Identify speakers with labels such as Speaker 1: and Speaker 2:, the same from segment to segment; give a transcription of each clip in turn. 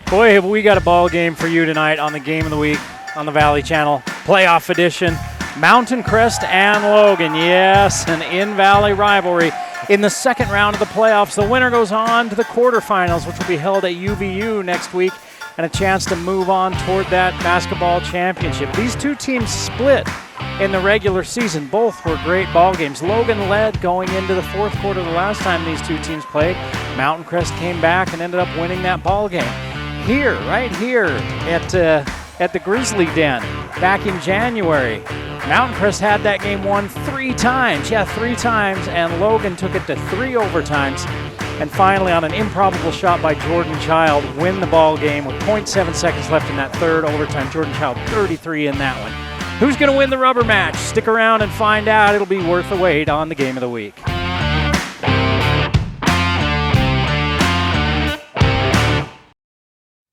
Speaker 1: Boy, have we got a ball game for you tonight on the Game of the Week on the Valley Channel. Playoff edition. Mountain Crest and Logan. Yes, an in-Valley rivalry. In the second round of the playoffs, the winner goes on to the quarterfinals, which will be held at UVU next week, and a chance to move on toward that basketball championship. These two teams split in the regular season. Both were great ball games. Logan led going into the fourth quarter the last time these two teams played. Mountain Crest came back and ended up winning that ball game. Here, right here at the Grizzly Den back in January, Mountain Crest had that game won 3 times. Yeah, 3 times, and Logan took it to 3 overtimes. And finally, on an improbable shot by Jordan Child, win the ball game with 0.7 seconds left in that third overtime. Jordan Child, 33 in that one. Who's going to win the rubber match? Stick around and find out. It'll be worth the wait on the Game of the Week.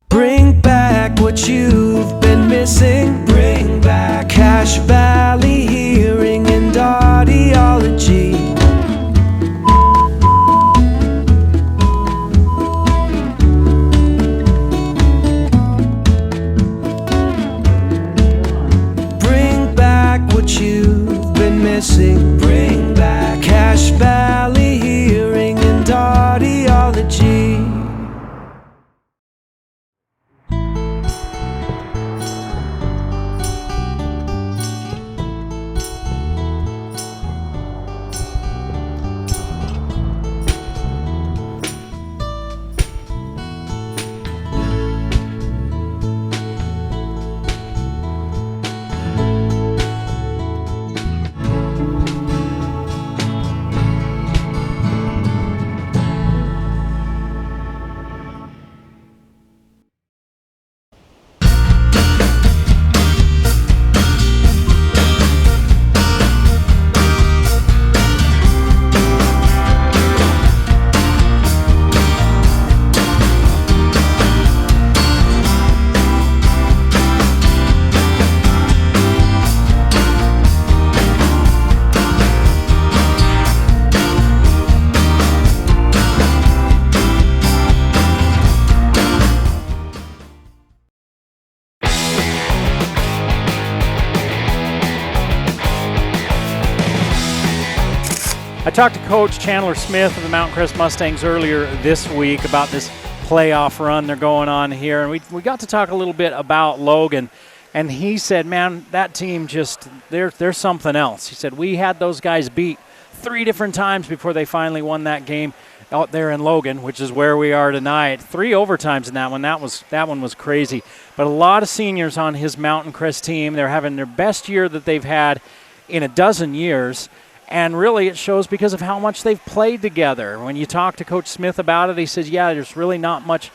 Speaker 2: Bring back what you've been missing. Bring back Cache Valley Hearing and Audiology. Bring back what you've been missing. Bring back Cache Valley Hearing and Audiology.
Speaker 1: I talked to Coach Chandler Smith of the Mountain Crest Mustangs earlier this week about this playoff run they're going on here, and we got to talk a little bit about Logan, and he said, man, that team just, they're something else. He said, we had those guys beat 3 different times before they finally won that game out there in Logan, which is where we are tonight. 3 overtimes in that one. That one was crazy. But a lot of seniors on his Mountain Crest team. They're having their best year that they've had in a dozen years. And really it shows because of how much they've played together. When you talk to Coach Smith about it, he says, yeah, there's really not much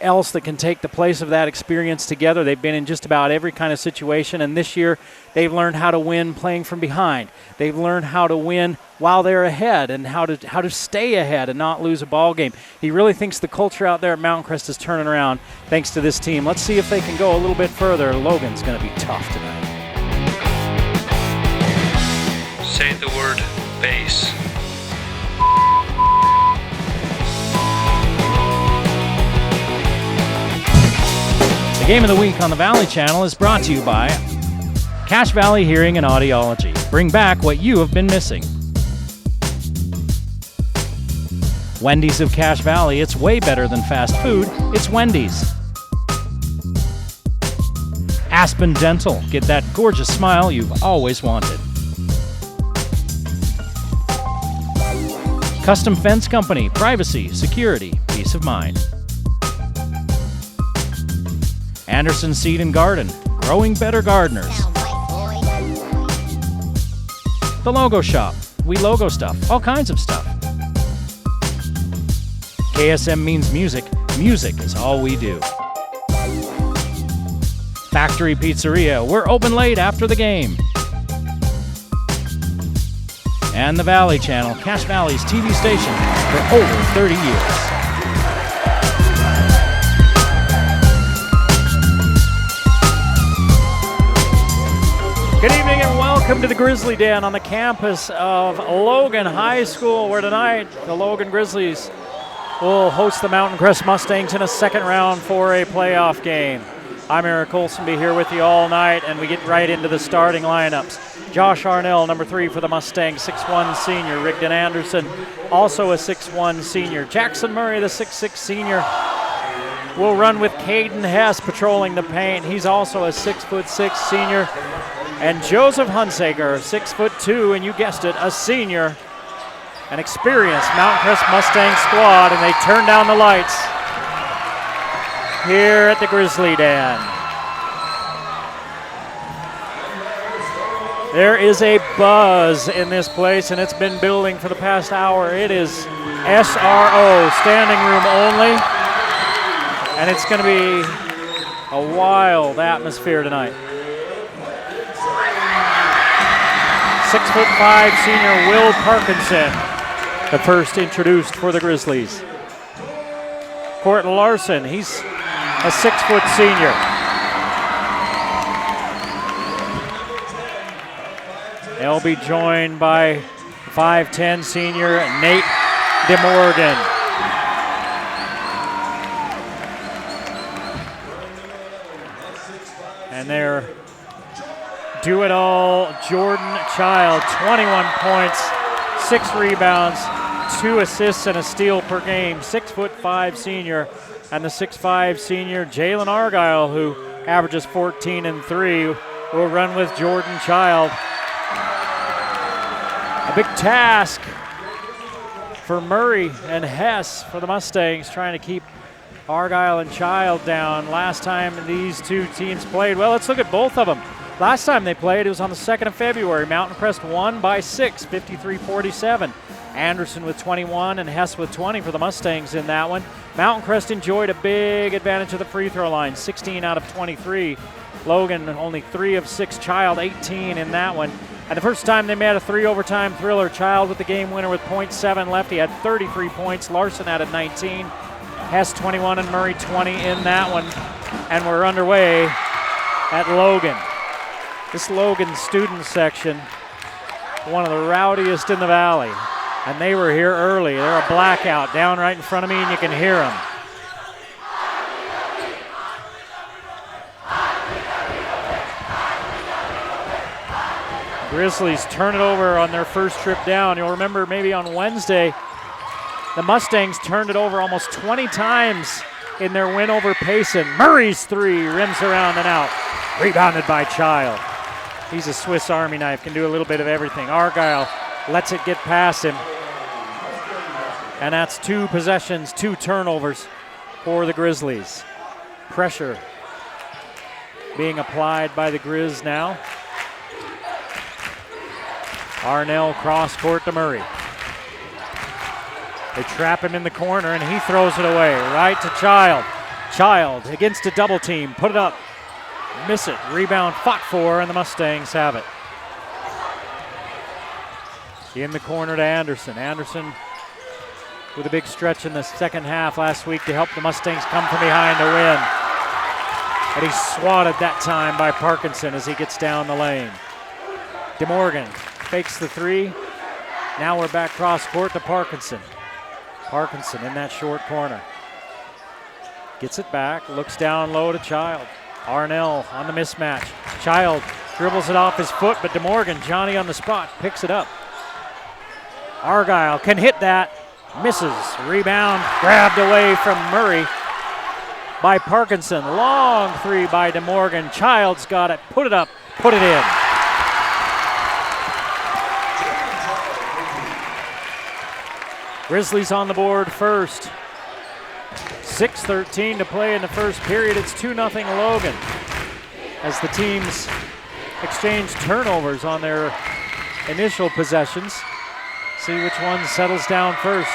Speaker 1: else that can take the place of that experience together. They've been in just about every kind of situation, and this year they've learned how to win playing from behind. They've learned how to win while they're ahead and how to stay ahead and not lose a ball game. He really thinks the culture out there at Mountain Crest is turning around thanks to this team. Let's see if they can go a little bit further. Logan's going to be tough tonight.
Speaker 3: Say the word base.
Speaker 1: The Game of the Week on the Valley Channel is brought to you by Cache Valley Hearing and Audiology. Bring back what you have been missing. Wendy's of Cache Valley. It's way better than fast food. It's Wendy's. Aspen Dental. Get that gorgeous smile you've always wanted. Custom Fence Company, privacy, security, peace of mind. Anderson Seed and Garden, growing better gardeners. The Logo Shop, we logo stuff, all kinds of stuff. KSM means music, music is all we do. Factory Pizzeria, we're open late after the game. And the Valley Channel, Cache Valley's TV station for over 30 years. Good evening and welcome to the Grizzly Den on the campus of Logan High School, where tonight the Logan Grizzlies will host the Mountain Crest Mustangs in a second round for a playoff game. I'm Eric Olson, be here with you all night, and we get right into the starting lineups. Josh Arnell, number 3 for the Mustangs, 6'1 senior. Rigdon Anderson, also a 6'1 senior. Jackson Murray, the 6'6 senior, will run with Caden Hess patrolling the paint. He's also a 6'6 senior. And Joseph Hunsaker, 6'2", and you guessed it, a senior. An experienced Mountain Crest Mustang squad, and they turn down the lights here at the Grizzly Den. There is a buzz in this place, and it's been building for the past hour. It is SRO, standing room only, and it's going to be a wild atmosphere tonight. 6'5" senior Will Parkinson, the first introduced for the Grizzlies. Court Larson, he's a 6' senior. They'll be joined by 5'10" senior Nate DeMorgan. And their do-it-all Jordan Child, 21 points, 6 rebounds, 2 assists and a steal per game. 6'5" senior, and the 6'5" senior Jalen Argyle, who averages 14 and 3, will run with Jordan Child. A big task for Murray and Hess for the Mustangs, trying to keep Argyle and Child down. Last time these two teams played, well, let's look at both of them. Last time they played, it was on the 2nd of February. Mountain Crest won by 6, 53-47. Anderson with 21 and Hess with 20 for the Mustangs in that one. Mountain Crest enjoyed a big advantage of the free throw line, 16 out of 23. Logan only 3 of 6, Child 18 in that one. And the first time they met, a 3 overtime thriller. Child with the game winner with .7 left. He had 33 points. Larson added 19. Hess 21 and Murray 20 in that one. And we're underway at Logan. This Logan student section, one of the rowdiest in the valley. And they were here early. They're a blackout down right in front of me, and you can hear them. Grizzlies turn it over on their first trip down. You'll remember maybe on Wednesday, the Mustangs turned it over almost 20 times in their win over Payson. Murray's 3 rims around and out. Rebounded by Child. He's a Swiss Army knife, can do a little bit of everything. Argyle lets it get past him. And that's 2 possessions, 2 turnovers for the Grizzlies. Pressure being applied by the Grizz now. Arnell cross court to Murray. They trap him in the corner, and he throws it away right to Child. Child against a double team, put it up. Miss it, rebound fought for, and the Mustangs have it. In the corner to Anderson. Anderson with a big stretch in the second half last week to help the Mustangs come from behind to win. And he's swatted that time by Parkinson as he gets down the lane. DeMorgan fakes the 3. Now we're back cross court to Parkinson. Parkinson in that short corner. Gets it back, looks down low to Child. Arnell on the mismatch. Child dribbles it off his foot, but DeMorgan, Johnny on the spot, picks it up. Argyle can hit that, misses. Rebound grabbed away from Murray by Parkinson. Long 3 by DeMorgan. Child's got it, put it up, put it in. Grizzlies on the board first. 6:13 to play in the first period. It's 2-0 Logan as the teams exchange turnovers on their initial possessions. See which one settles down first.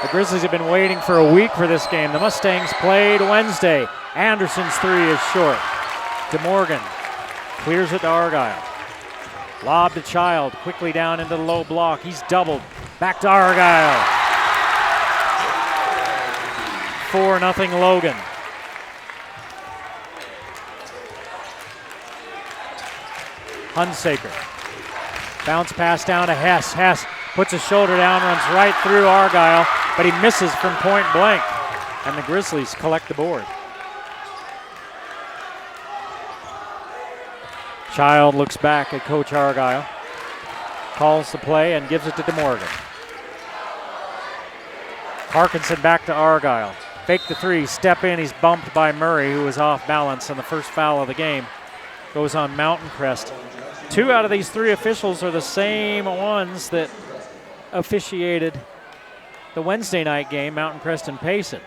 Speaker 1: The Grizzlies have been waiting for a week for this game. The Mustangs played Wednesday. Anderson's 3 is short. DeMorgan clears it to Argyle. Lob to Child, quickly down into the low block. He's doubled. Back to Argyle. 4-0 Logan. Hunsaker. Bounce pass down to Hess. Hess puts his shoulder down, runs right through Argyle, but he misses from point blank. And the Grizzlies collect the board. Child looks back at Coach Argyle, calls the play and gives it to DeMorgan. Parkinson back to Argyle. Fake the three, step in, he's bumped by Murray, who was off balance, and the first foul of the game goes on Mountain Crest. 2 out of these 3 officials are the same ones that officiated the Wednesday night game, Mountain Crest and Payson.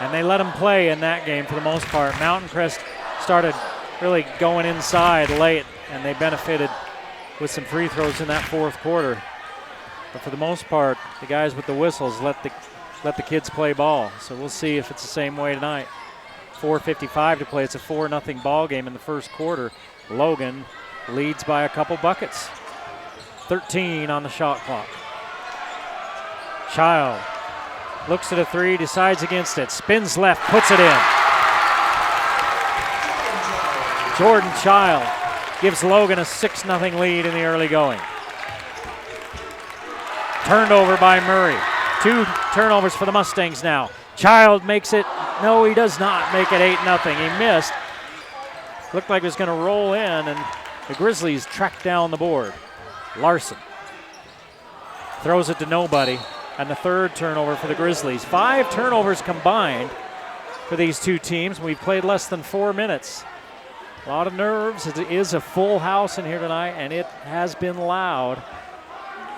Speaker 1: And they let them play in that game for the most part. Mountain Crest started really going inside late, and they benefited with some free throws in that fourth quarter. But for the most part, the guys with the whistles let the kids play ball. So we'll see if it's the same way tonight. 4:55 to play. It's a 4-0 ball game in the first quarter. Logan leads by a couple buckets. 13 on the shot clock. Child looks at a three, decides against it, spins left, puts it in. Jordan Child gives Logan a 6-0 lead in the early going. Turned over by Murray. 2 turnovers for the Mustangs now. Child makes it. No, he does not make it 8-0. He missed. Looked like it was going to roll in, and the Grizzlies tracked down the board. Larson throws it to nobody, and the 3rd turnover for the Grizzlies. 5 turnovers combined for these 2 teams. We've played less than 4 minutes. A lot of nerves. It is a full house in here tonight, and it has been loud.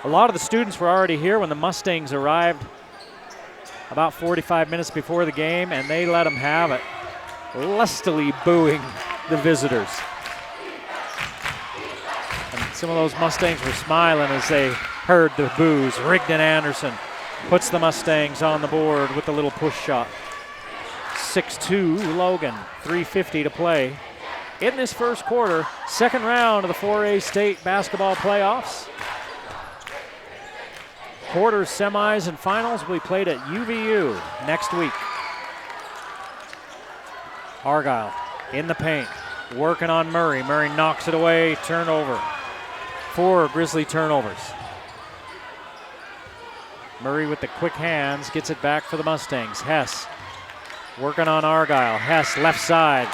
Speaker 1: A lot of the students were already here when the Mustangs arrived about 45 minutes before the game, and they let them have it, lustily booing the visitors. And some of those Mustangs were smiling as they heard the boos. Rigdon Anderson puts the Mustangs on the board with the little push shot. 6-2 Logan, 3:50 to play in this first quarter. Second round of the 4A state basketball playoffs. Quarters, semis, and finals will be played at UVU next week. Argyle in the paint, working on Murray. Murray knocks it away, turnover. 4 Grizzly turnovers. Murray with the quick hands gets it back for the Mustangs. Hess working on Argyle. Hess left side,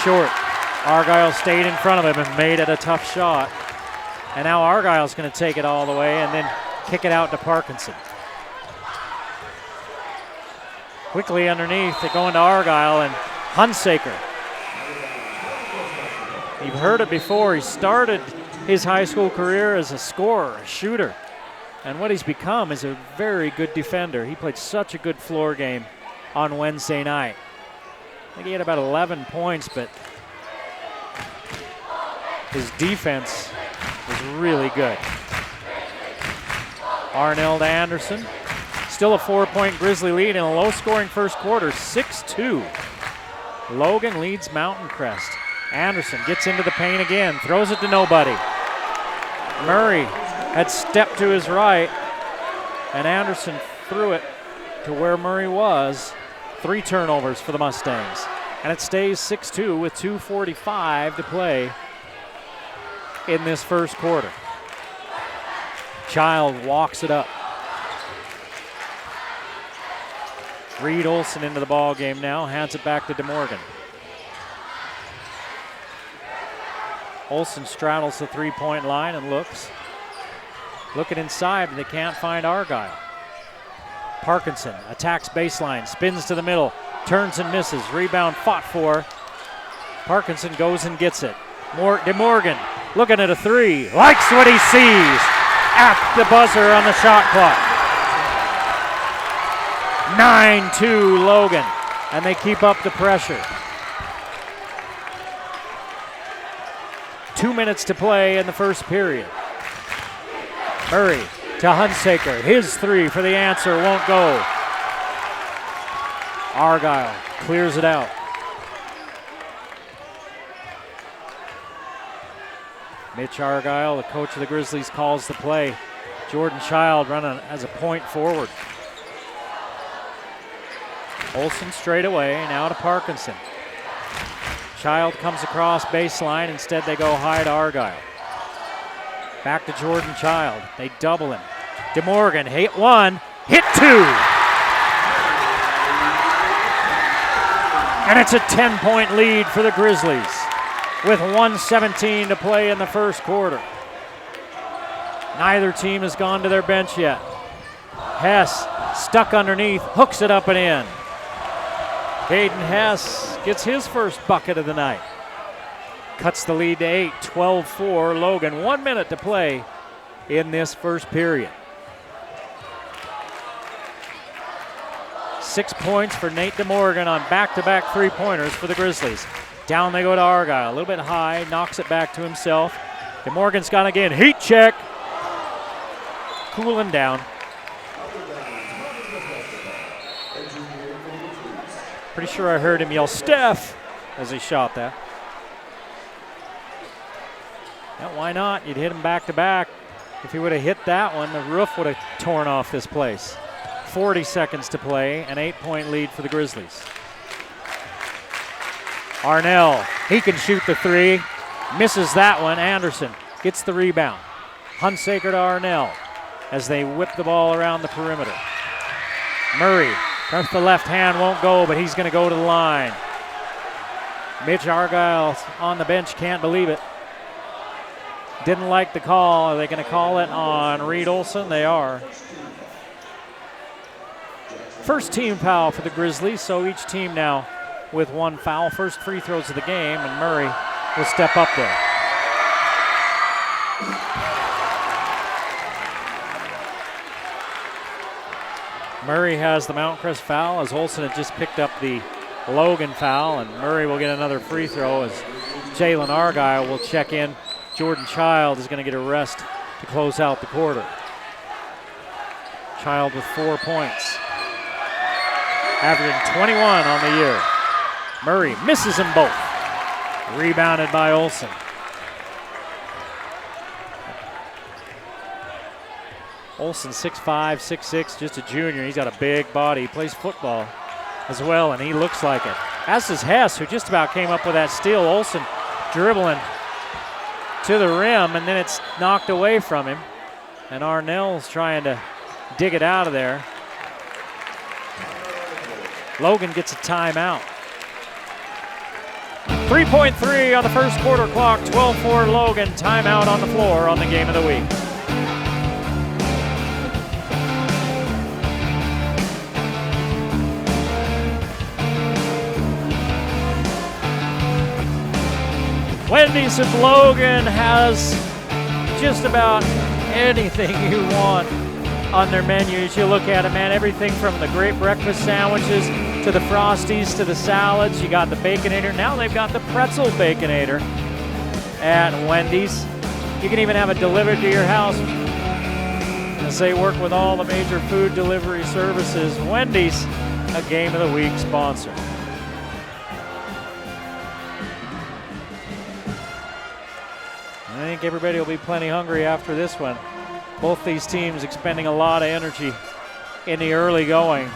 Speaker 1: short. Argyle stayed in front of him and made it a tough shot. And now Argyle's going to take it all the way and then kick it out to Parkinson. Quickly underneath, they go into Argyle and Hunsaker. You've heard it before. He started his high school career as a scorer, a shooter. And what he's become is a very good defender. He played such a good floor game on Wednesday night. I think he had about 11 points, but his defense was really good. Arnell to Anderson. Still a 4-point Grizzly lead in a low-scoring first quarter, 6-2. Logan leads Mountain Crest. Anderson gets into the paint again, throws it to nobody. Murray had stepped to his right, and Anderson threw it to where Murray was. 3 turnovers for the Mustangs. And it stays 6-2 with 2:45 to play in this first quarter. Child walks it up. Reed Olson into the ball game now, hands it back to DeMorgan. Olson straddles the 3-point line and looks. Looking inside, but they can't find Argyle. Parkinson attacks baseline, spins to the middle, turns and misses. Rebound fought for. Parkinson goes and gets it. DeMorgan looking at a 3, likes what he sees. At the buzzer on the shot clock. 9-2 Logan, and they keep up the pressure. 2 minutes to play in the first period. Murray to Hunsaker. His 3 for the answer won't go. Argyle clears it out. Mitch Argyle, the coach of the Grizzlies, calls the play. Jordan Child running as a point forward. Olson straight away, now to Parkinson. Child comes across baseline. Instead, they go high to Argyle. Back to Jordan Child. They double him. DeMorgan, hit one, hit two. And it's a 10-point lead for the Grizzlies with 1:17 to play in the first quarter. Neither team has gone to their bench yet. Hess stuck underneath, hooks it up and in. Caden Hess gets his first bucket of the night. Cuts the lead to 8, 12-4 Logan. 1 minute to play in this first period. 6 points for Nate DeMorgan on back-to-back three-pointers for the Grizzlies. Down they go to Argyle, a little bit high, knocks it back to himself. DeMorgan's gone again, heat check. Cooling down. Pretty sure I heard him yell, Steph, as he shot that. Yeah, why not? You'd hit him back-to-back. If he would have hit that one, the roof would have torn off this place. 40 seconds to play, an 8-point lead for the Grizzlies. Arnell, he can shoot the three. Misses that one. Anderson gets the rebound. Hunsaker to Arnell as they whip the ball around the perimeter. Murray, with the left hand, won't go, but he's going to go to the line. Mitch Argyle on the bench, can't believe it. Didn't like the call. Are they going to call it on Reed Olson? They are. First team foul for the Grizzlies, so each team now with one foul. First free throws of the game, and Murray will step up there. Murray has the Mount Crest foul as Olson had just picked up the Logan foul, and Murray will get another free throw as Jalen Argyle will check in. Jordan Child is going to get a rest to close out the quarter. Child with 4 points, averaging 21 on the year. Murray misses them both. Rebounded by Olson. Olson 6'5", 6'6", just a junior. He's got a big body. He plays football as well, and he looks like it. As does Hess, who just about came up with that steal. Olson dribbling to the rim, and then it's knocked away from him. And Arnell's trying to dig it out of there. Logan gets a timeout. 3.3 on the first quarter clock, 12-4 Logan. Timeout on the floor on the game of the week. Wendy's of Logan has just about anything you want on their menu. As you look at it, man, everything from the great breakfast sandwiches to the Frosties to the salads. You got the Baconator. Now they've got the Pretzel Baconator at Wendy's. You can even have it delivered to your house as they work with all the major food delivery services. Wendy's, a Game of the Week sponsor. I think everybody will be plenty hungry after this one. Both these teams expending a lot of energy in the early going.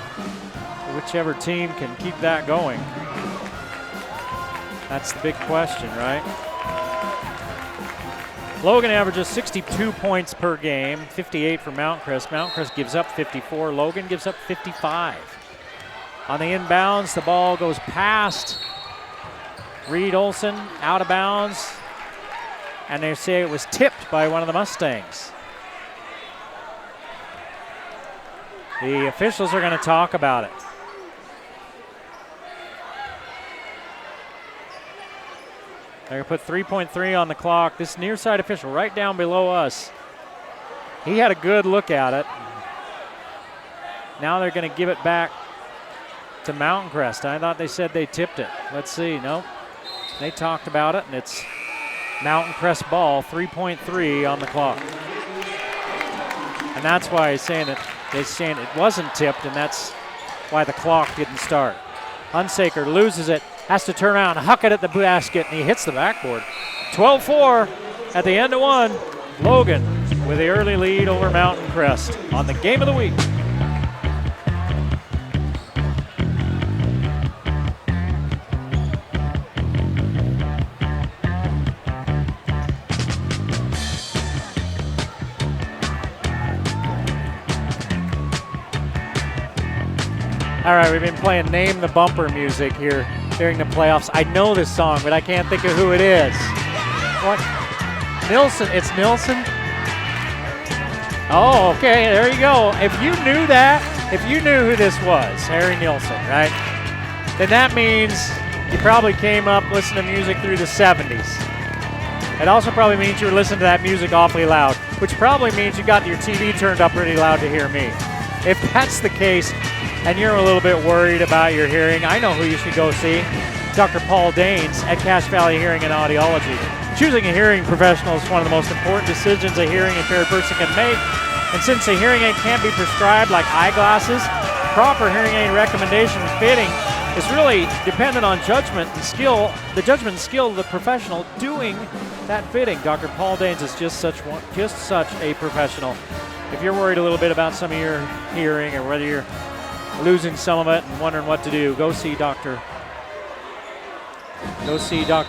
Speaker 1: Whichever team can keep that going. That's the big question, right? Logan averages 62 points per game, 58 for Mount Crest. Mount Crest gives up 54. Logan gives up 55. On the inbounds, the ball goes past Reed Olson, out of bounds. And they say it was tipped by one of the Mustangs. The officials are going to talk about it. They're going to put 3.3 on the clock. This near side official right down below us, he had a good look at it. Now they're going to give it back to Mountain Crest. I thought they said they tipped it. Let's see. Nope. They talked about it, and it's Mountain Crest ball, 3.3 on the clock. And that's why he's saying it wasn't tipped, and that's why the clock didn't start. Hunsaker loses it, has to turn around and huck it at the basket, and he hits the backboard. 12-4 at the end of one. Logan with the early lead over Mountain Crest on the Game of the Week. All right, we've been playing Name the Bumper music here during the playoffs. I know this song, but I can't think of who it is. What? Nilsson. It's Nilsson? Oh, okay, there you go. If you knew that, if you knew who this was, Harry Nilsson, right? Then that means you probably came up listening to music through the 70s. It also probably means you were listening to that music awfully loud, which probably means you got your TV turned up pretty loud to hear me. If that's the case, and you're a little bit worried about your hearing, I know who you should go see. Dr. Paul Daines at Cache Valley Hearing and Audiology. Choosing a hearing professional is one of the most important decisions a hearing impaired person can make. And since a hearing aid can't be prescribed like eyeglasses, proper hearing aid recommendation and fitting is really dependent on judgment and skill, the judgment and skill of the professional doing that fitting. Dr. Paul Daines is just such a professional. If you're worried a little bit about some of your hearing or whether you're losing some of it and wondering what to do, go see Dr.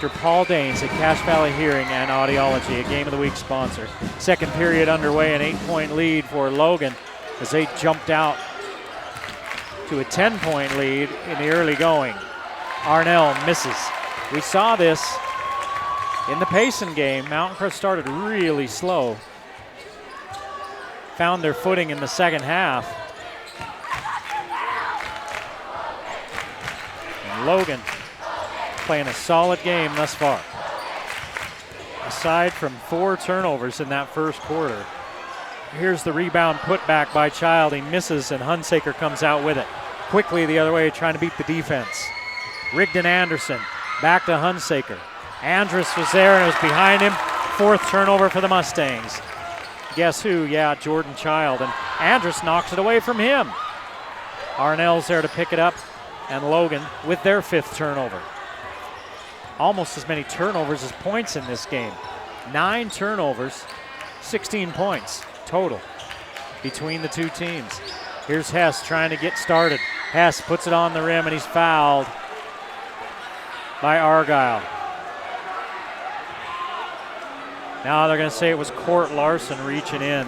Speaker 1: Paul Daines at Cache Valley Hearing and Audiology, a Game of the Week sponsor. Second period underway, an 8-point lead for Logan as they jumped out to a 10-point lead in the early going. Arnell misses. We saw this in the Payson game. Mountain Crest started really slow. Found their footing in the second half. And Logan playing a solid game thus far. Aside from 4 turnovers in that first quarter. Here's the rebound put back by Child. He misses and Hunsaker comes out with it. Quickly the other way trying to beat the defense. Rigdon Anderson back to Hunsaker. Andrus was there and it was behind him. 4th turnover for the Mustangs. Guess who? Yeah, Jordan Child. And Andrus knocks it away from him. Arnell's there to pick it up. And Logan with their 5th turnover. Almost as many turnovers as points in this game. 9 turnovers, 16 points total between the two teams. Here's Hess trying to get started. Hess puts it on the rim and he's fouled by Argyle. Now they're going to say it was Court Larson reaching in.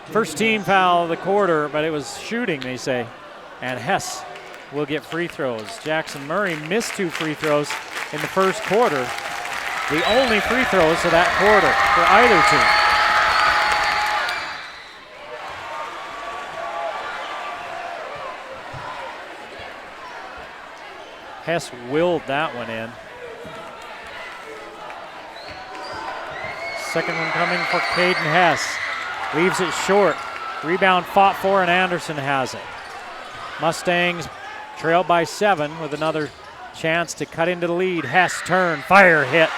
Speaker 1: First team foul of the quarter, but it was shooting, they say. And Hess will get free throws. Jackson Murray missed 2 free throws in the first quarter. The only free throws of that quarter for either team. Hess willed that one in. Second one coming for Caden Hess. Leaves it short. Rebound fought for and Anderson has it. Mustangs trailed by 7 with another chance to cut into the lead. Hess turn, fire hit.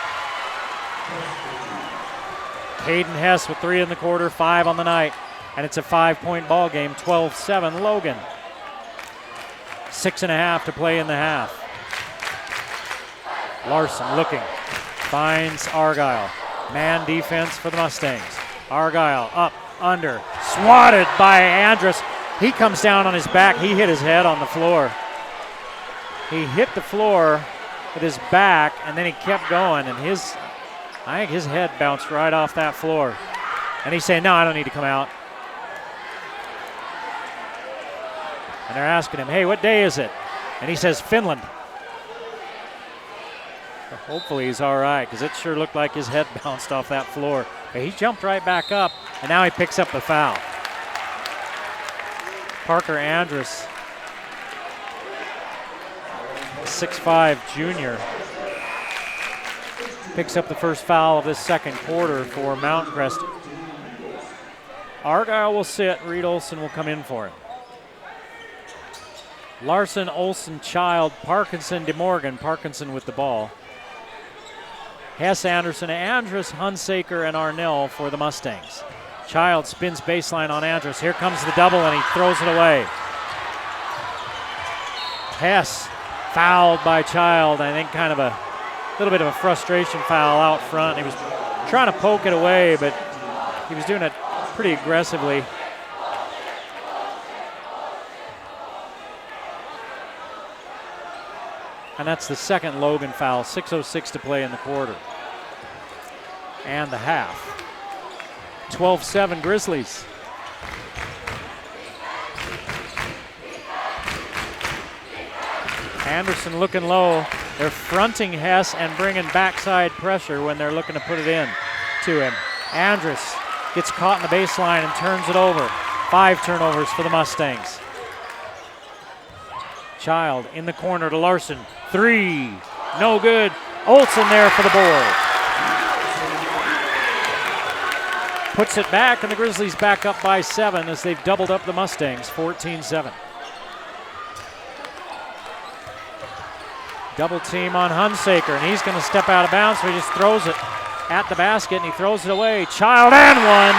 Speaker 1: Caden Hess with 3 in the quarter, 5 on the night. And it's a 5-point ball game, 12-7 Logan. 6.5 to play in the half. Larson looking, finds Argyle. Man defense for the Mustangs. Argyle up, under, swatted by Andrus. He comes down on his back. He hit his head on the floor. He hit the floor with his back, and then he kept going, and I think his head bounced right off that floor. And he's saying, no, I don't need to come out. And they're asking him, hey, what day is it? And he says, Finland. So hopefully he's all right, because it sure looked like his head bounced off that floor. But he jumped right back up, and now he picks up the foul. Parker Andrus, 6'5" junior, picks up the first foul of this second quarter for Mountain Crest. Argyle will sit. Reed Olson will come in for him. Larson, Olson, Child, Parkinson, DeMorgan. Parkinson with the ball. Hess, Anderson, Andrus, Hunsaker, and Arnell for the Mustangs. Child spins baseline on Andrus. Here comes the double, and he throws it away. Hess fouled by Child. I think kind of a little bit of a frustration foul out front. He was trying to poke it away, but he was doing it pretty aggressively. And that's the second Logan foul. 6:06 to play in the quarter. And the half. 12-7 Grizzlies. Anderson looking low. They're fronting Hess and bringing backside pressure when they're looking to put it in to him. Andrus gets caught in the baseline and turns it over. 5 turnovers for the Mustangs. Child in the corner to Larson. 3, no good. Olsen there for the board. Puts it back, and the Grizzlies back up by 7 as they've doubled up the Mustangs, 14-7. Double team on Hunsaker, and he's going to step out of bounds, so he just throws it at the basket, and he throws it away. Child and 1.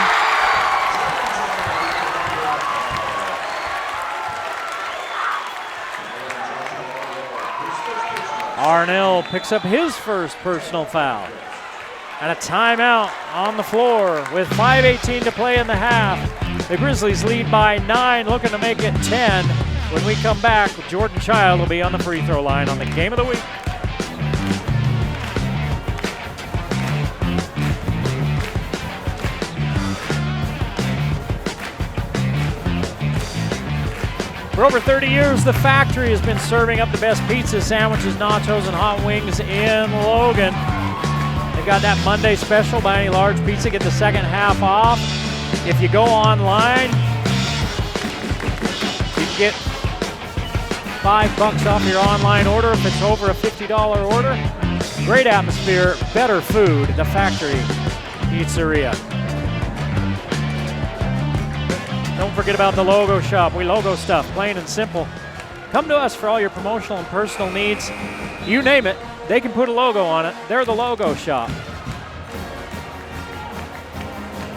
Speaker 1: Arnell picks up his first personal foul. And a timeout on the floor with 5:18 to play in the half. The Grizzlies lead by 9, looking to make it 10. When we come back, Jordan Child will be on the free throw line on the Game of the Week. For over 30 years, the factory has been serving up the best pizza, sandwiches, nachos, and hot wings in Logan. They've got that Monday special, buy any large pizza, get the second half off. If you go online, you can get $5 off your online order if it's over a $50 order. Great atmosphere, better food, the factory pizzeria. Don't forget about the logo shop. We logo stuff, plain and simple. Come to us for all your promotional and personal needs. You name it, they can put a logo on it. They're the logo shop.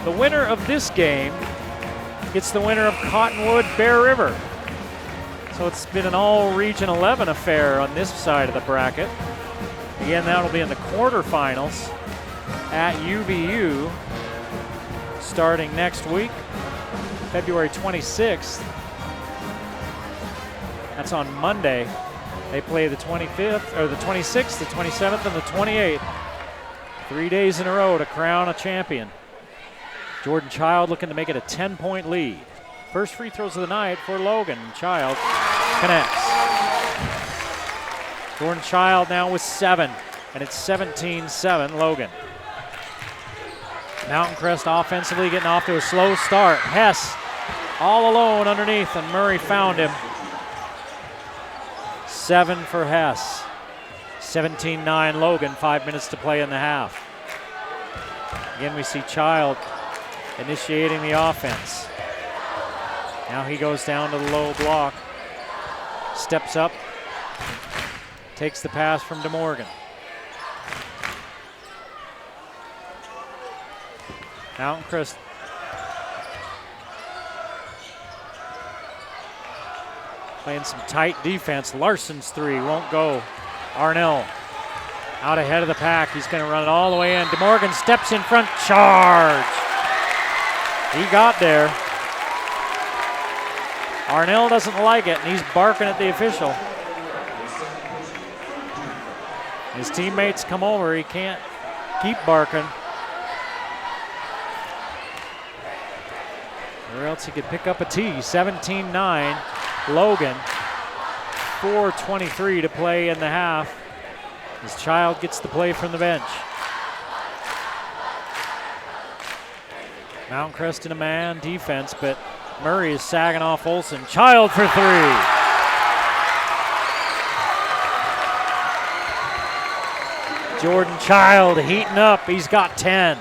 Speaker 1: The winner of this game gets the winner of Cottonwood Bear River. So it's been an all-Region 11 affair on this side of the bracket. Again, that'll be in the quarterfinals at UVU starting next week. February 26th. That's on Monday. They play the 25th, or the 26th, the 27th, and the 28th. 3 days in a row to crown a champion. Jordan Child looking to make it a 10-point lead. First free throws of the night for Logan. Child connects. Jordan Child now with 7, and it's 17-7 Logan. Mountain Crest offensively getting off to a slow start. Hess all alone underneath, and Murray found him. 7 for Hess. 17-9 Logan, 5 minutes to play in the half. Again, we see Child initiating the offense. Now he goes down to the low block. Steps up. Takes the pass from DeMorgan. Mountain Crest playing some tight defense. Larson's 3 won't go. Arnell out ahead of the pack. He's going to run it all the way in. DeMorgan steps in front. Charge. He got there. Arnell doesn't like it, and he's barking at the official. His teammates come over. He can't keep barking, or else he could pick up a tee. 17-9 Logan. 4:23 to play in the half. As Child gets the play from the bench. Mountain Crest in a man defense, but Murray is sagging off Olsen. Child for 3. Jordan Child heating up. He's got 10.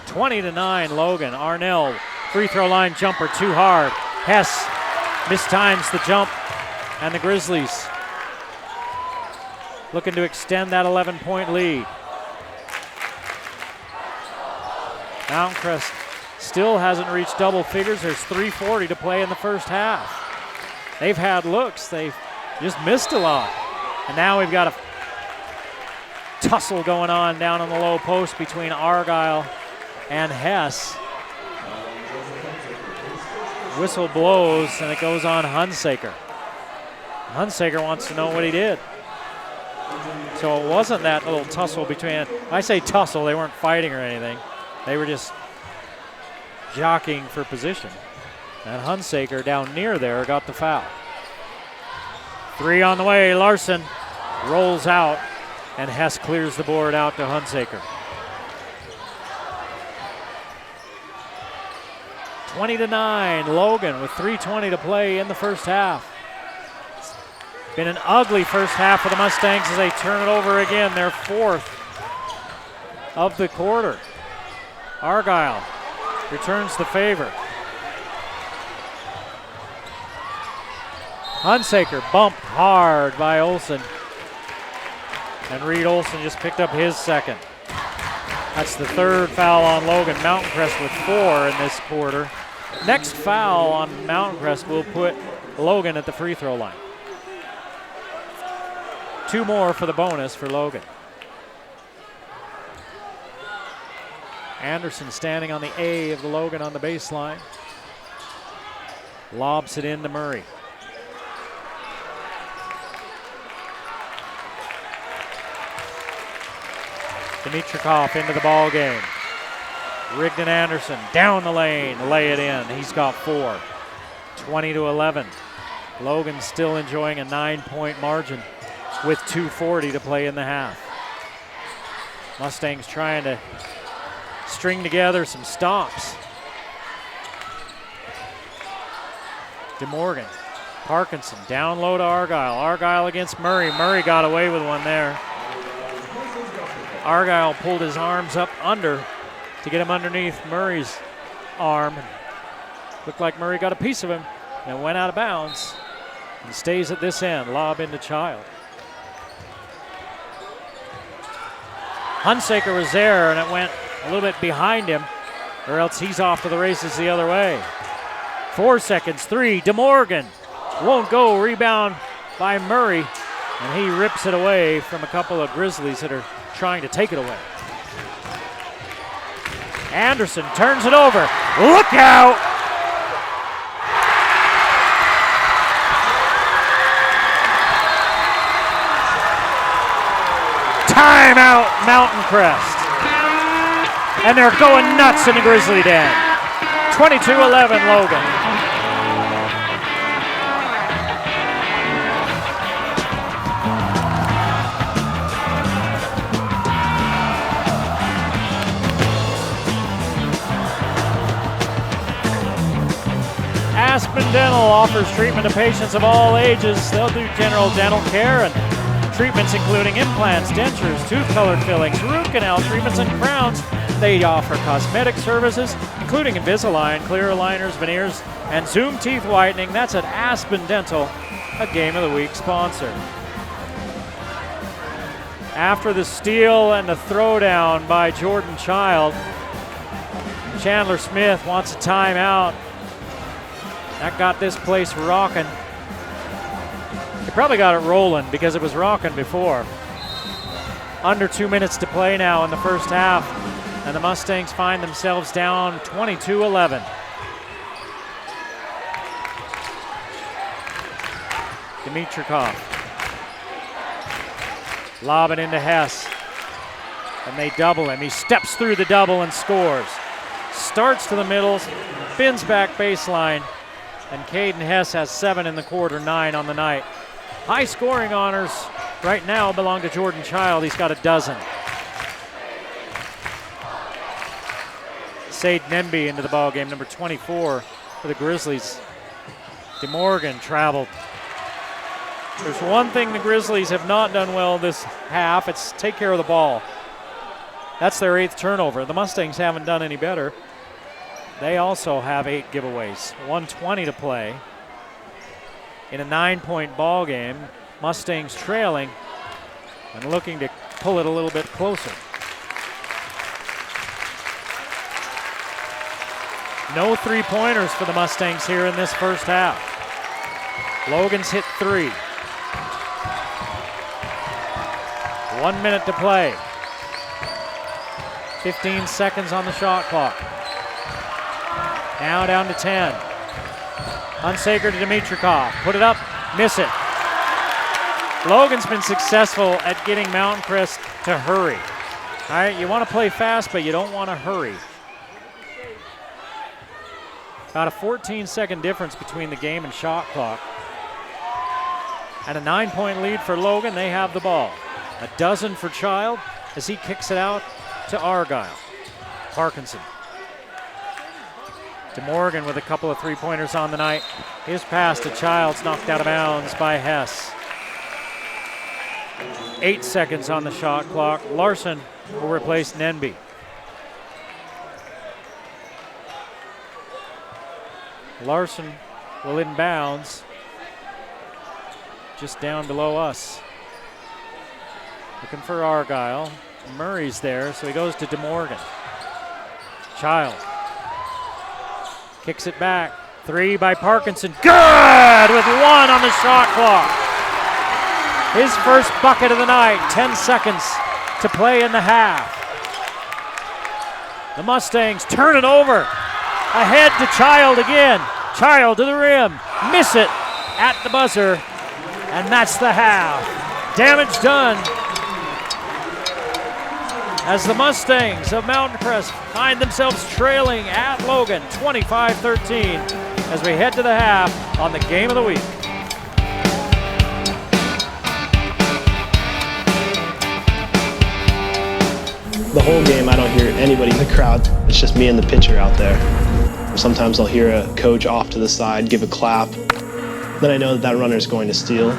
Speaker 1: 20-9 Logan. Arnell, free throw line jumper too hard. Hess mistimes the jump, and the Grizzlies looking to extend that 11-point lead. Mountain Crest still hasn't reached double figures. There's 3:40 to play in the first half. They've had looks. They've just missed a lot. And now we've got a tussle going on down on the low post between Argyle and Hess. Whistle blows, and it goes on Hunsaker. Hunsaker wants to know what he did. So it wasn't that little tussle between, I say tussle, they weren't fighting or anything. They were just jockeying for position. And Hunsaker down near there got the foul. 3 on the way. Larson rolls out, and Hess clears the board out to Hunsaker. 20-9, Logan with 3:20 to play in the first half. Been an ugly first half for the Mustangs as they turn it over again. Their 4th of the quarter. Argyle returns the favor. Hunsaker bumped hard by Olsen. And Reed Olsen just picked up his 2nd. That's the 3rd foul on Logan. Mountain Crest with 4 in this quarter. Next foul on Mountain Crest will put Logan at the free throw line. 2 more for the bonus for Logan. Anderson standing on the A of the Logan on the baseline. Lobs it in to Murray. Dimitrikov into the ball game. Rigdon Anderson down the lane, lay it in. He's got 4. 20-11. Logan still enjoying a 9-point margin with 2:40 to play in the half. Mustangs trying to string together some stops. DeMorgan, Parkinson down low to Argyle. Argyle against Murray. Murray got away with one there. Argyle pulled his arms up under to get him underneath Murray's arm. Looked like Murray got a piece of him and went out of bounds. He stays at this end, lob into Child. Hunsaker was there and it went a little bit behind him, or else he's off to the races the other way. 4 seconds, 3, DeMorgan won't go, rebound by Murray, and he rips it away from a couple of Grizzlies that are trying to take it away. Anderson turns it over. Look out! Timeout, Mountain Crest. And they're going nuts in the Grizzly Den. 22-11, Logan. Aspen Dental offers treatment to patients of all ages. They'll do general dental care and treatments including implants, dentures, tooth color fillings, root canal treatments, and crowns. They offer cosmetic services, including Invisalign, clear aligners, veneers, and Zoom teeth whitening. That's at Aspen Dental, a Game of the Week sponsor. After the steal and the throwdown by Jordan Child, Chandler Smith wants a timeout. That got this place rocking. He probably got it rolling because it was rocking before. Under 2 minutes to play now in the first half, and the Mustangs find themselves down 22-11. Dimitrikov. Lob it into Hess. And they double him. He steps through the double and scores. Starts to the middle, spins back baseline, and Caden Hess has 7 in the quarter, 9 on the night. High scoring honors right now belong to Jordan Child. He's got a dozen. Sade Nemby into the ball game, number 24 for the Grizzlies. DeMorgan traveled. There's one thing the Grizzlies have not done well this half. It's take care of the ball. That's their 8th turnover. The Mustangs haven't done any better. They also have 8 giveaways. 1:20 to play in a 9-point ball game. Mustangs trailing and looking to pull it a little bit closer. No 3-pointers for the Mustangs here in this first half. Logan's hit 3. 1 minute to play. 15 seconds on the shot clock. Now down to 10. Hunsaker to Dimitrikov. Put it up, miss it. Logan's been successful at getting Mountain Crest to hurry. All right, you want to play fast, but you don't want to hurry. About a 14-second difference between the game and shot clock. And a 9-point lead for Logan. They have the ball. A dozen for Child as he kicks it out to Argyle. Parkinson. DeMorgan with a couple of three-pointers on the night. His pass to Child's knocked out of bounds by Hess. 8 seconds on the shot clock. Larson will replace Nenby. Larson will inbounds just down below us. Looking for Argyle. Murray's there, so he goes to DeMorgan. Child kicks it back. 3 by Parkinson. Good with 1 on the shot clock. His first bucket of the night. 10 seconds to play in the half. The Mustangs turn it over. Ahead to Child again. Child to the rim. Miss it at the buzzer. And that's the half. Damage done as the Mustangs of Mountain Crest find themselves trailing at Logan 25-13 as we head to the half on the Game of the Week.
Speaker 4: The whole game, I don't hear anybody in the crowd. It's just me and the pitcher out there. Sometimes I'll hear a coach off to the side give a clap. Then I know that runner is going to steal.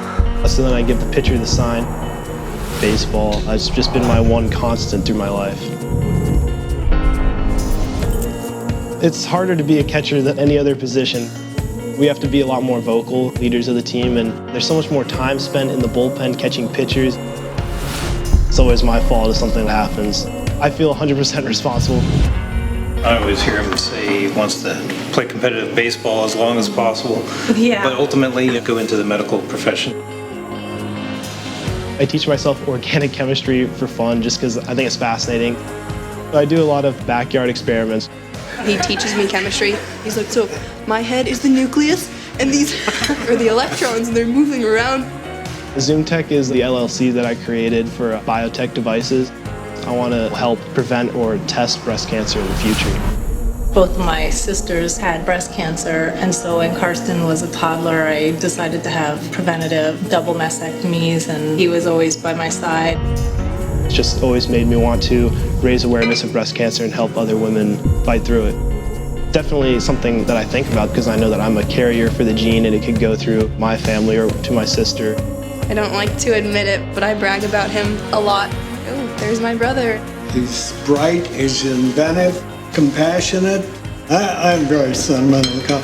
Speaker 4: So then I give the pitcher the sign. Baseball has just been my one constant through my life. It's harder to be a catcher than any other position. We have to be a lot more vocal, leaders of the team, and there's so much more time spent in the bullpen catching pitchers. It's always my fault if something happens. I feel 100% responsible.
Speaker 5: I always hear him say he wants to play competitive baseball as long as possible, but ultimately go into the medical profession.
Speaker 4: I teach myself organic chemistry for fun just because I think it's fascinating. I do a lot of backyard experiments.
Speaker 6: He teaches me chemistry. He's like, so my head is the nucleus and these are the electrons and they're moving around.
Speaker 4: ZoomTech is the LLC that I created for biotech devices. I want to help prevent or test breast cancer in the future.
Speaker 7: Both of my sisters had breast cancer, and so when Karsten was a toddler, I decided to have preventative double mastectomies, and he was always by my side.
Speaker 4: It's just always made me want to raise awareness of breast cancer and help other women fight through it. Definitely something that I think about because I know that I'm a carrier for the gene and it could go through my family or to my sister.
Speaker 6: I don't like to admit it, but I brag about him a lot. Oh, there's my brother.
Speaker 8: He's bright, he's inventive, compassionate. I'm very sentimental.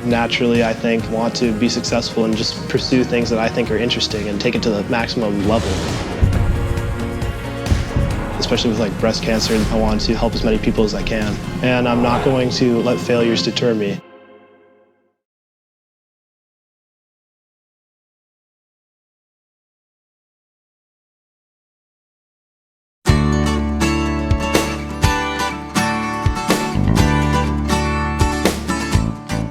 Speaker 4: Naturally, I think, want to be successful and just pursue things that I think are interesting and take it to the maximum level. Especially with like breast cancer, I want to help as many people as I can. And I'm not going to let failures deter me.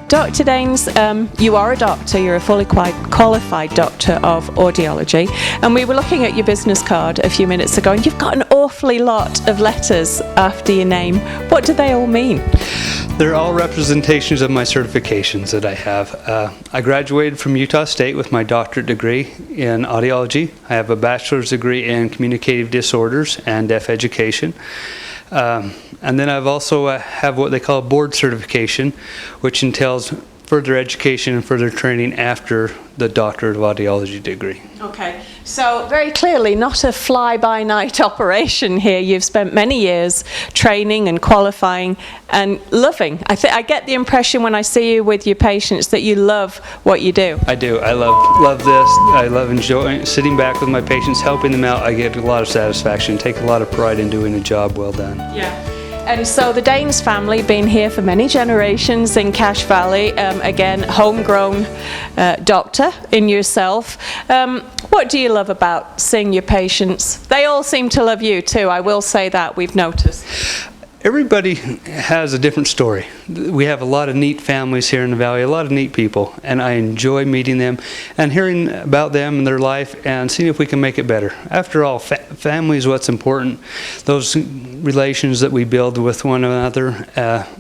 Speaker 9: Dr. Daines, you are a doctor, you're a fully qualified doctor of audiology, and we were looking at your business card a few minutes ago, and you've got an awfully lot of letters after your name. What do they all mean?
Speaker 3: They're all representations of my certifications that I have. I graduated from Utah State with my doctorate degree in audiology. I have a bachelor's degree in communicative disorders and deaf education. And then I've also have what they call a board certification, which entails further education and further training after the doctorate of audiology degree.
Speaker 9: Okay, so very clearly not a fly-by-night operation here. You've spent many years training and qualifying and loving. I get the impression when I see you with your patients that you love what you do.
Speaker 3: I do. I love this. I love enjoying sitting back with my patients, helping them out. I get a lot of satisfaction, take a lot of pride in doing a job well done.
Speaker 9: Yeah. And so the Daines family, been here for many generations in Cache Valley, again, homegrown doctor in yourself. What do you love about seeing your patients? They all seem to love you too, I will say that, we've noticed.
Speaker 3: Everybody has a different story. we have a lot of neat families here in the Valley, a lot of neat people, and I enjoy meeting them and hearing about them and their life and seeing if we can make it better. After all, family is what's important. Those relations that we build with one another.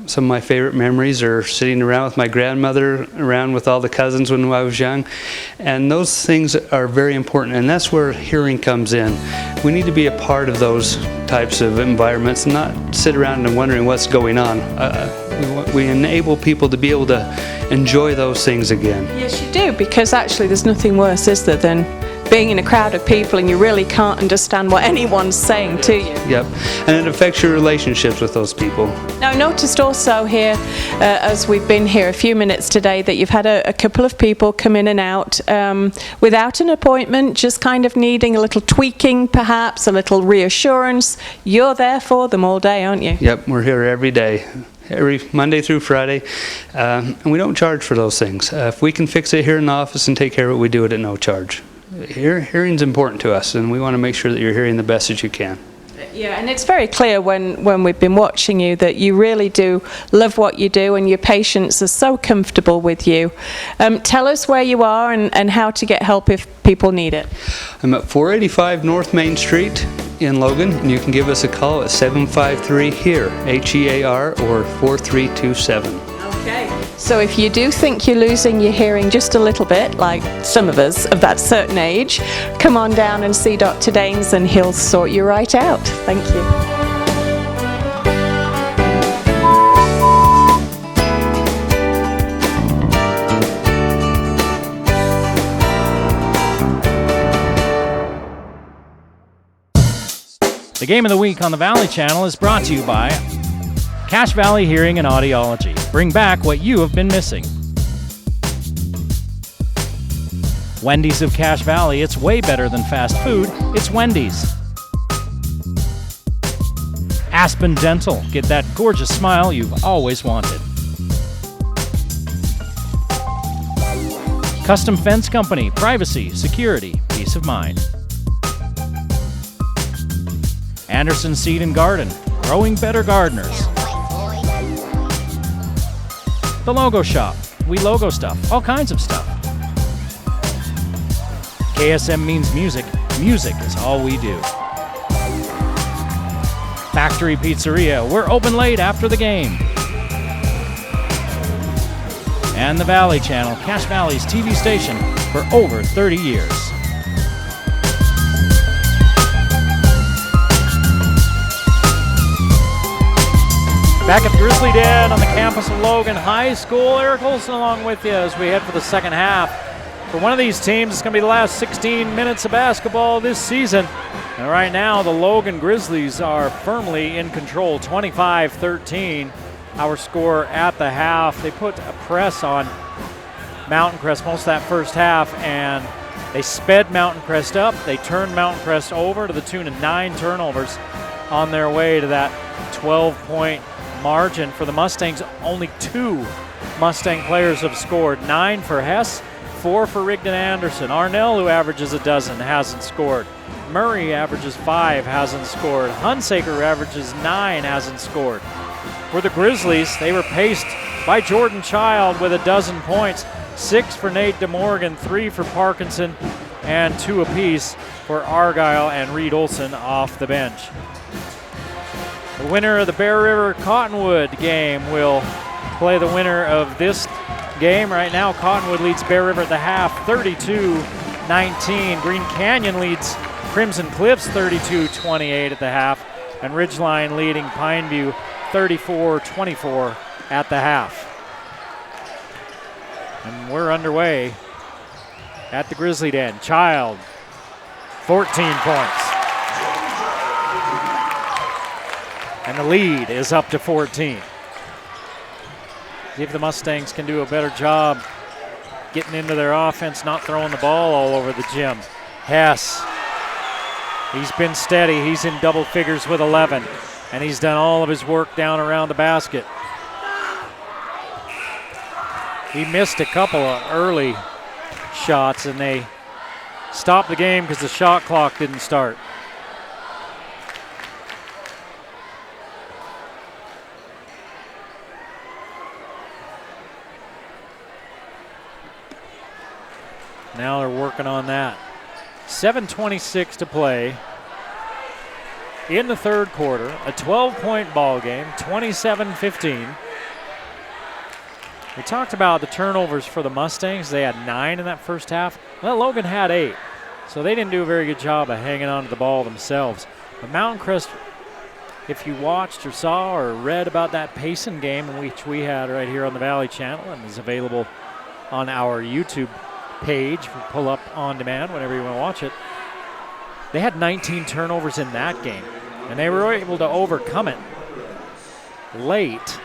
Speaker 3: Some of my favorite memories are sitting around with my grandmother, around with all the cousins when I was young, and those things are very important, and that's where hearing comes in. We need to be a part of those types of environments and not sit around and wondering what's going on. We enable people to be able to enjoy those things again.
Speaker 9: Yes, you do, because actually there's nothing worse, is there, than being in a crowd of people and you really can't understand what anyone's saying to you.
Speaker 3: Yep, and it affects your relationships with those people.
Speaker 9: Now, I noticed also here, as we've been here a few minutes today, that you've had a couple of people come in and out without an appointment, just kind of needing a little tweaking, perhaps, a little reassurance. You're there for them all day, aren't you?
Speaker 3: Yep, we're here every day. Every Monday through Friday, and we don't charge for those things. If we can fix it here in the office and take care of it, we do it at no charge. Hearing's important to us, and we want to make sure that you're hearing the best that you can.
Speaker 9: Yeah, and it's very clear when we've been watching you that you really do love what you do, and your patients are so comfortable with you. Tell us where you are and how to get help if people need it.
Speaker 3: I'm at 485 North Main Street in Logan, and you can give us a call at 753-HEAR, HEAR, or 4327.
Speaker 9: Okay. So if you do think you're losing your hearing just a little bit, like some of us of that certain age, come on down and see Dr. Daines and he'll sort you right out. Thank you.
Speaker 1: The Game of the Week on the Valley Channel is brought to you by Cache Valley Hearing and Audiology. Bring back what you have been missing. Wendy's of Cache Valley. It's way better than fast food. It's Wendy's. Aspen Dental. Get that gorgeous smile you've always wanted. Custom Fence Company. Privacy, security, peace of mind. Anderson Seed and Garden. Growing better gardeners. The Logo Shop. We logo stuff. All kinds of stuff. KSM means music. Music is all we do. Factory Pizzeria. We're open late after the game. And the Valley Channel, Cache Valley's TV station for over 30 years. Back at the Grizzly Den on the campus of Logan High School. Eric Olson along with you as we head for the second half. For one of these teams, it's going to be the last 16 minutes of basketball this season. And right now, the Logan Grizzlies are firmly in control, 25-13. Our score at the half. They put a press on Mountain Crest most of that first half, and they sped Mountain Crest up. They turned Mountain Crest over to the tune of 9 turnovers on their way to that 12-point margin. For the Mustangs, only 2 Mustang players have scored. 9 for Hess, 4 for Rigdon Anderson. Arnell, who averages a dozen, hasn't scored. Murray averages 5, hasn't scored. Hunsaker averages 9, hasn't scored. For the Grizzlies, they were paced by Jordan Child with a dozen points. 6 for Nate DeMorgan, 3 for Parkinson, and 2 apiece for Argyle and Reed Olson off the bench. The winner of the Bear River Cottonwood game will play the winner of this game. Right now, Cottonwood leads Bear River at the half, 32-19. Green Canyon leads Crimson Cliffs 32-28 at the half, and Ridgeline leading Pineview 34-24 at the half. And we're underway at the Grizzly Den. Child, 14 points. And the lead is up to 14. See if the Mustangs can do a better job getting into their offense, not throwing the ball all over the gym. Hess, he's been steady. He's in double figures with 11, and he's done all of his work down around the basket. He missed a couple of early shots, and they stopped the game because the shot clock didn't start. Now they're working on that. 7:26 to play in the third quarter. A 12-point ball game, 27-15. We talked about the turnovers for the Mustangs. They had 9 in that first half. Well, Logan had 8. So they didn't do a very good job of hanging on to the ball themselves. But Mountain Crest, if you watched or saw or read about that Payson game, which we had right here on the Valley Channel and is available on our YouTube page, pull up on demand whenever you want to watch it, they had 19 turnovers in that game. And they were able to overcome it late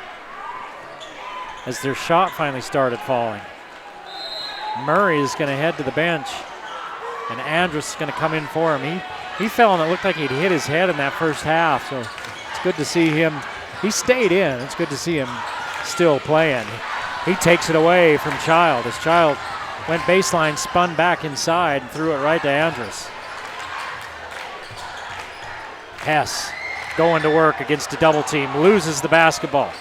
Speaker 1: as their shot finally started falling. Murray is going to head to the bench, and Andrus is going to come in for him. He fell and it looked like he'd hit his head in that first half, so it's good to see him. He stayed in. It's good to see him still playing. He takes it away from Child as Child went baseline, spun back inside, and threw it right to Andrus. Hess going to work against a double team, loses the basketball.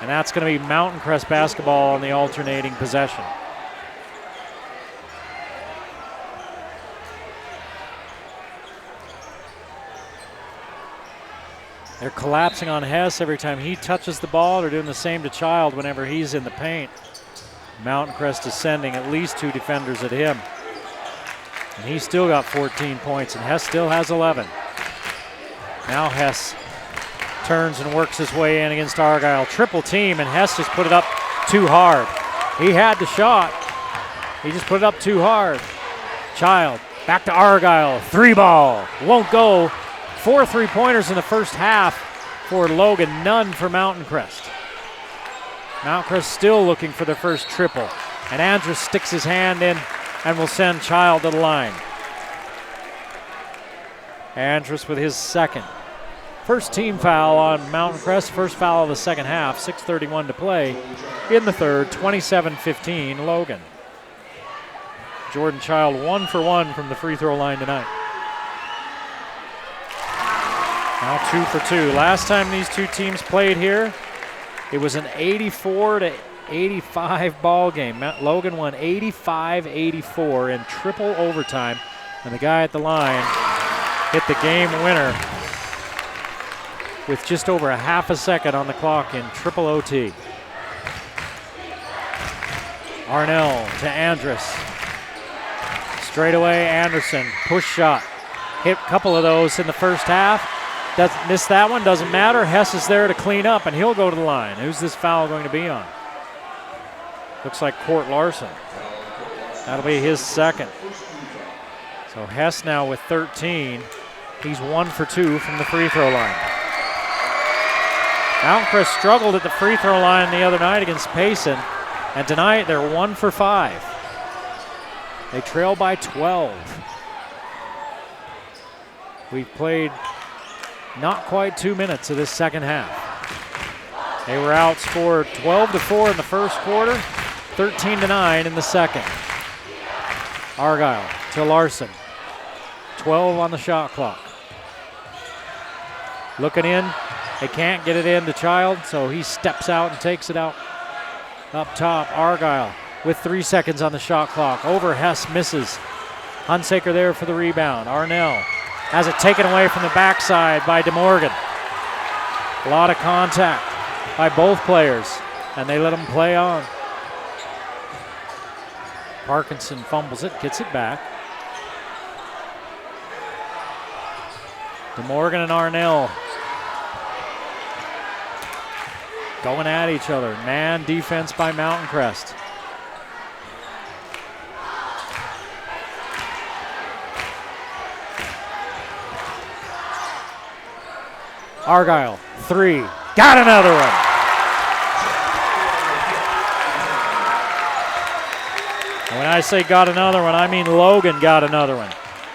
Speaker 1: And that's going to be Mountain Crest basketball on the alternating possession. They're collapsing on Hess every time he touches the ball. They're doing the same to Child whenever he's in the paint. Mountain Crest is sending at least 2 defenders at him. And he's still got 14 points, and Hess still has 11. Now Hess turns and works his way in against Argyle. Triple team, and Hess just put it up too hard. He had the shot. He just put it up too hard. Child, back to Argyle. 3 ball. Won't go. 4 3-pointers in the first half for Logan, none for Mountain Crest. Mountain Crest still looking for their first triple. And Andrus sticks his hand in and will send Child to the line. Andrus with his second. First team foul on Mountain Crest, first foul of the second half, 6:31 to play in the third, 27-15 Logan. Jordan Child 1 for 1 from the free throw line tonight. Now 2 for 2. Last time these two teams played here, it was an 84-85 ball game. Logan won 85-84 in triple overtime, and the guy at the line hit the game winner with just over a half a second on the clock in triple OT. Arnell to Andrus. Straight away, Anderson, push shot. Hit a couple of those in the first half. Doesn't miss that one, doesn't matter. Hess is there to clean up, and he'll go to the line. Who's this foul going to be on? Looks like Court Larson. That'll be his second. So Hess now with 13. He's 1 for 2 from the free throw line. Mountain Crest struggled at the free throw line the other night against Payson, and tonight they're 1 for 5. They trail by 12. We've played not quite 2 minutes of this second half. They were outscored 12-4 in the first quarter, 13-9 in the second. Argyle to Larson. 12 on the shot clock. Looking in. They can't get it in to Child, so he steps out and takes it out up top. Argyle with 3 seconds on the shot clock. Over Hess misses. Hunsaker there for the rebound. Arnell has it taken away from the backside by DeMorgan. A lot of contact by both players, and they let them play on. Parkinson fumbles it, gets it back. DeMorgan and Arnell going at each other. Man defense by Mountain Crest. Argyle, 3. Got another one. And when I say got another one, I mean Logan got another one.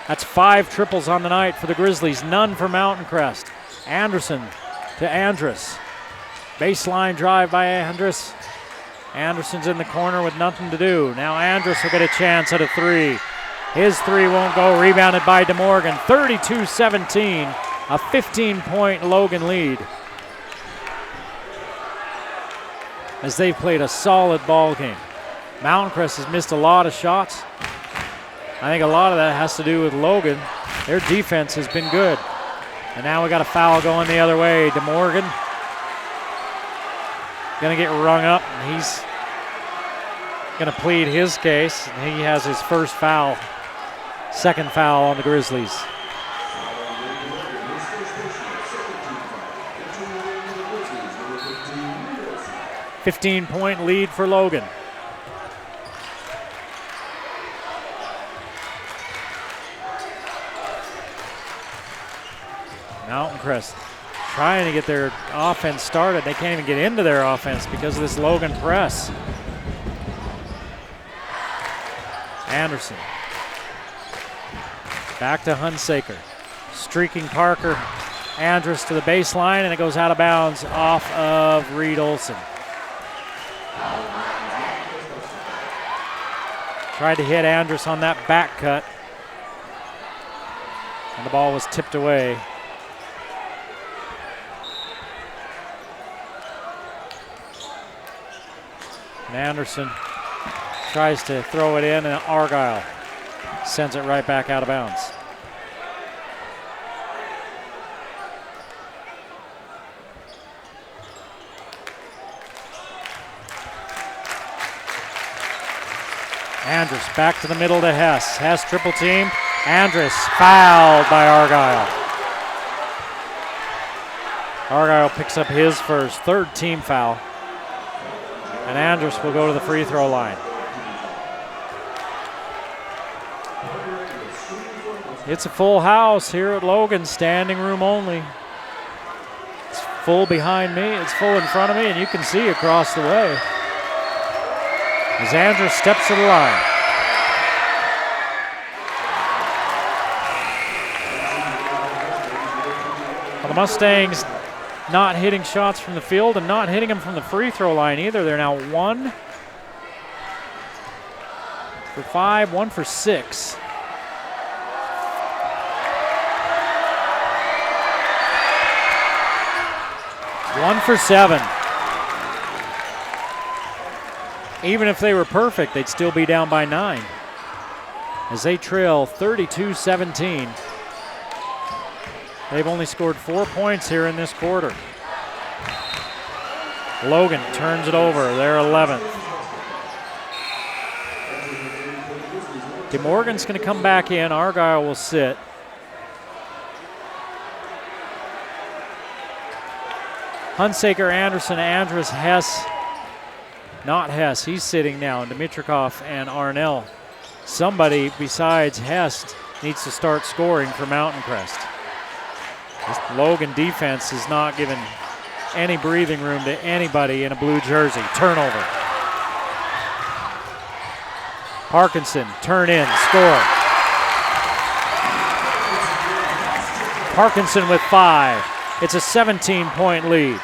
Speaker 1: That's 5 triples on the night for the Grizzlies, none for Mountain Crest. Anderson to Andrus. Baseline drive by Andrus. Anderson's in the corner with nothing to do. Now Andrus will get a chance at a 3. His 3 won't go, rebounded by DeMorgan. 32-17. A 15-point Logan lead as they've played a solid ball game. Mountain Crest has missed a lot of shots. I think a lot of that has to do with Logan. Their defense has been good. And now we got a foul going the other way. DeMorgan gonna get rung up, and he's gonna plead his case. And he has his first foul, second foul on the Grizzlies. "15-point lead for Logan." Mountain Crest trying to get their offense started. They can't even get into their offense because of this Logan press. Anderson. Back to Hunsaker. Streaking Parker. Andrus to the baseline, and it goes out of bounds off of Reed Olson. Tried to hit Andrus on that back cut, and the ball was tipped away. And Anderson tries to throw it in, and Argyle sends it right back out of bounds. Andrus back to the middle to Hess. Hess triple team. Andrus fouled by Argyle. Argyle picks up his first, third team foul. And Andrus will go to the free throw line. It's a full house here at Logan, standing room only. It's full behind me, it's full in front of me, and you can see across the way as Andrus steps to the line. Well, the Mustangs not hitting shots from the field and not hitting them from the free throw line either. They're now 1 for 5, 1 for 6. One for 7. Even if they were perfect, they'd still be down by 9 as they trail 32-17. They've only scored 4 points here in this quarter. Logan turns it over, their 11th. DeMorgan's going to come back in. Argyle will sit. Hunsaker, Anderson, Andrus, Hess. Not Hess, he's sitting now. Dimitrikov and Arnell. Somebody besides Hess needs to start scoring for Mountain Crest. This Logan defense is not giving any breathing room to anybody in a blue jersey. Turnover. Parkinson, turn in, score. Parkinson with 5. It's a 17-point lead.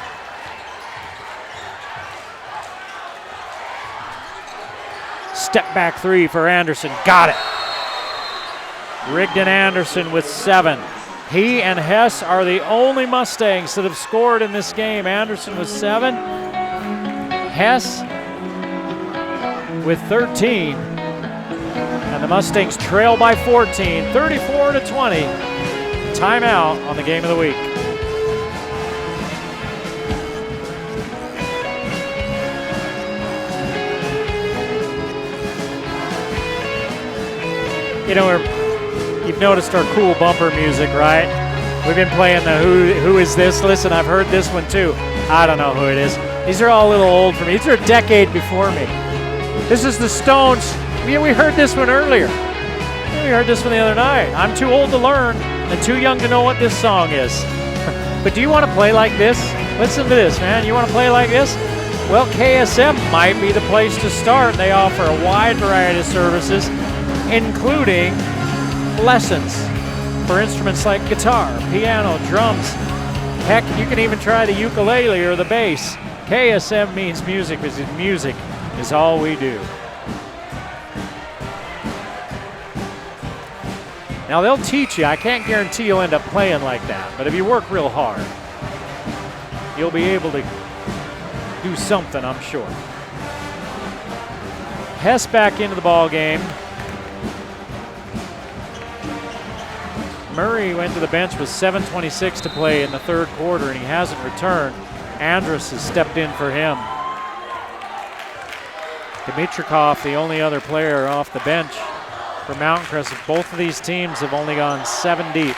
Speaker 1: Step back 3 for Anderson. Got it. Rigdon Anderson with 7. He and Hess are the only Mustangs that have scored in this game. Anderson with 7. Hess with 13. And the Mustangs trail by 14, 34-20. Timeout on the game of the week. You know, you've noticed our cool bumper music, right? We've been playing the Who Is This? Listen, I've heard this one too. I don't know who it is. These are all a little old for me. These are a decade before me. This is the Stones. Yeah, we heard this one earlier. We heard this one the other night. I'm too old to learn and too young to know what this song is. But do you want to play like this? Listen to this, man. You want to play like this? Well, KSM might be the place to start. They offer a wide variety of services, including lessons for instruments like guitar, piano, drums. Heck, you can even try the ukulele or the bass. KSM means music, because music is all we do. Now they'll teach you. I can't guarantee you'll end up playing like that, but if you work real hard, you'll be able to do something, I'm sure. Hess back into the ball game. Murray went to the bench with 7:26 to play in the third quarter, and he hasn't returned. Andrus has stepped in for him. Dimitrikov, the only other player off the bench for Mountain Crest. Both of these teams have only gone 7 deep.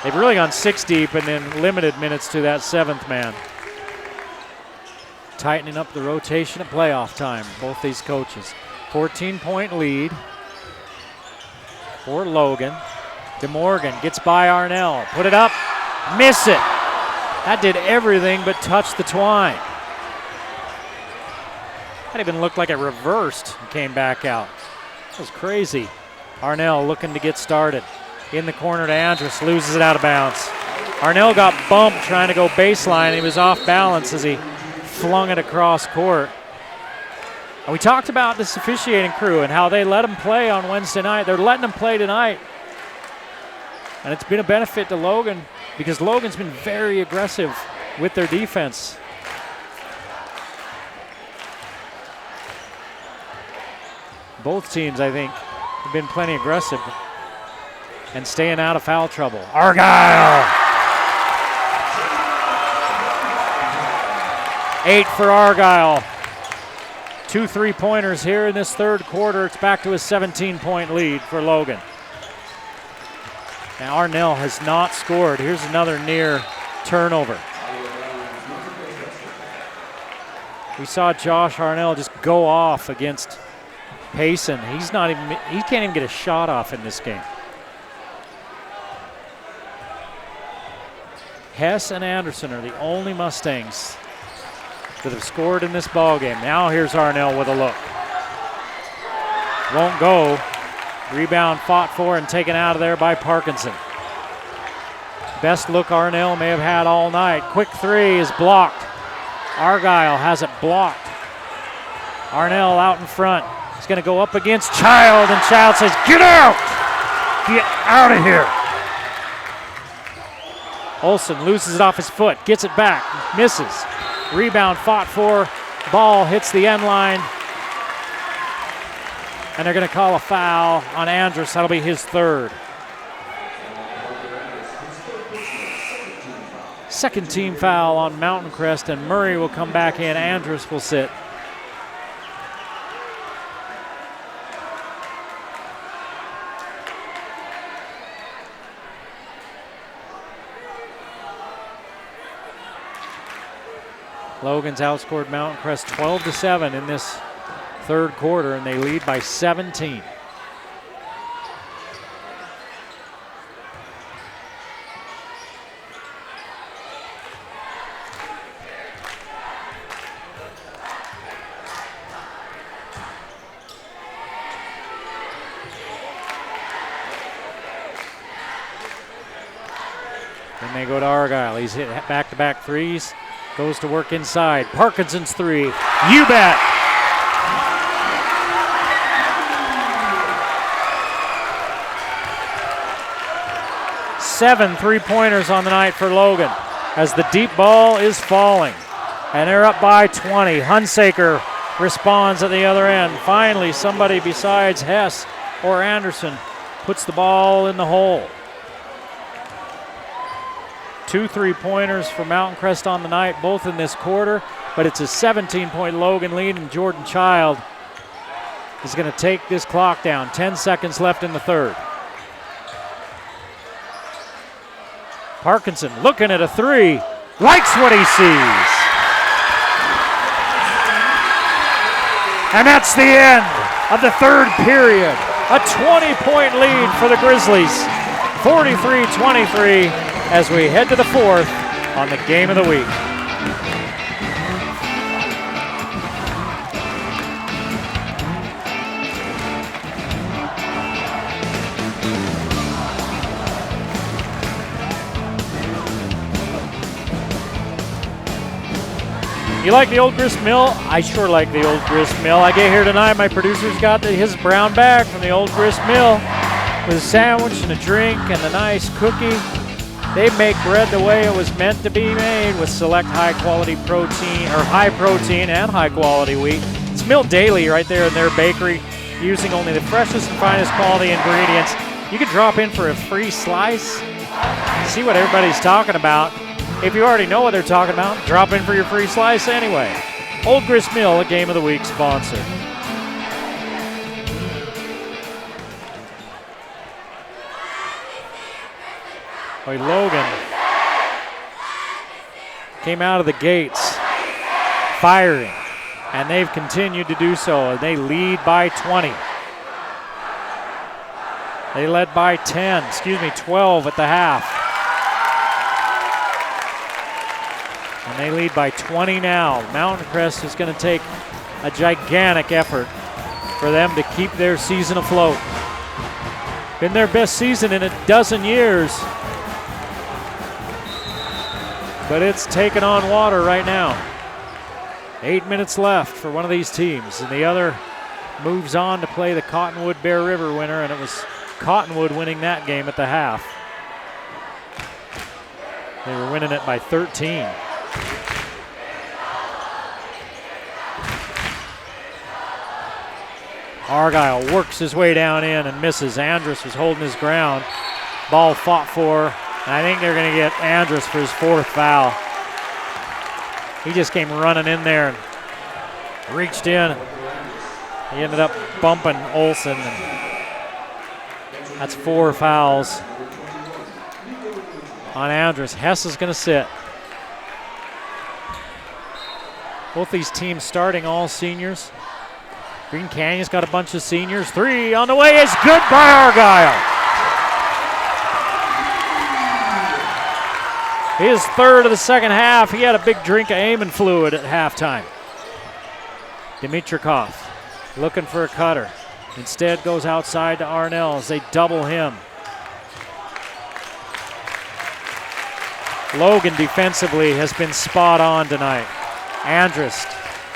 Speaker 1: They've really gone 6 deep and then limited minutes to that 7th man. Tightening up the rotation at playoff time, both these coaches. 14-point lead for Logan. DeMorgan gets by Arnell. Put it up, miss it. That did everything but touch the twine. That even looked like it reversed and came back out. That was crazy. Arnell looking to get started. In the corner to Andrus, loses it out of bounds. Arnell got bumped trying to go baseline. He was off balance as he flung it across court. And we talked about this officiating crew and how they let him play on Wednesday night. They're letting him play tonight. And it's been a benefit to Logan because Logan's been very aggressive with their defense. Both teams, I think, have been plenty aggressive and staying out of foul trouble. Argyle! 8 for Argyle. 2 3-pointers here in this third quarter. It's back to a 17-point lead for Logan. Now Arnell has not scored. Here's another near turnover. We saw Josh Arnell just go off against Payson. He can't even get a shot off in this game. Hess and Anderson are the only Mustangs that have scored in this ball game. Now here's Arnell with a look. Won't go. Rebound fought for and taken out of there by Parkinson. Best look Arnell may have had all night. Quick three is blocked. Argyle has it blocked. Arnell out in front. He's going to go up against Child, and Child says, "Get out! Get out of here!" Olsen loses it off his foot, gets it back, misses. Rebound fought for, ball hits the end line. And they're going to call a foul on Andrus. That'll be his third. Second team foul on Mountain Crest, and Murray will come back in. Andrus will sit. Logan's outscored Mountain Crest 12-7 in this third quarter, and they lead by 17. Then they go to Argyle. He's hit back-to-back threes. Goes to work inside. Parkinson's three. You bet. Seven three-pointers on the night for Logan as the deep ball is falling. And they're up by 20. Hunsaker responds at the other end. Finally, somebody besides Hess or Anderson puts the ball in the hole. 2 3-pointers for Mountain Crest on the night, both in this quarter, but it's a 17-point Logan lead, and Jordan Child is going to take this clock down. 10 seconds left in the third. Parkinson looking at a three, likes what he sees. And that's the end of the third period. A 20-point lead for the Grizzlies, 43-23. As we head to the fourth on the game of the week. You like the old grist mill? I sure like the old grist mill. I get here tonight, my producer's got his brown bag from the old grist mill with a sandwich and a drink and a nice cookie. They make bread the way it was meant to be made with select high quality protein, or high protein and high quality wheat. It's It's Mill Daily right there in their bakery, using only the freshest and finest quality ingredients. You can drop in for a free slice, see what everybody's talking about. If you already know what they're talking about, drop in for your free slice anyway. Old Grist Mill, a Game of the Week sponsor. Boy, Logan came out of the gates firing, and they've continued to do so, and they lead by 20. They led by 12 at the half. And they lead by 20 now. Mountain Crest is going to take a gigantic effort for them to keep their season afloat. Been their best season in a dozen years, but it's taken on water right now. 8 minutes left for one of these teams, and the other moves on to play the Cottonwood Bear River winner, and it was Cottonwood winning that game at the half. They were winning it by 13. Argyle works his way down in and misses. Andrus was holding his ground. Ball fought for, and I think they're going to get Andrus for his 4th foul. He just came running in there and reached in. He ended up bumping Olsen, and that's 4 fouls on Andrus. Hess is going to sit. Both these teams starting all seniors. Green Canyon's got a bunch of seniors. 3 on the way is good by Argyle. His 3rd of the second half. He had a big drink of Amon fluid at halftime. Dimitrikov looking for a cutter. Instead goes outside to Arnell as they double him. Logan defensively has been spot on tonight. Andrus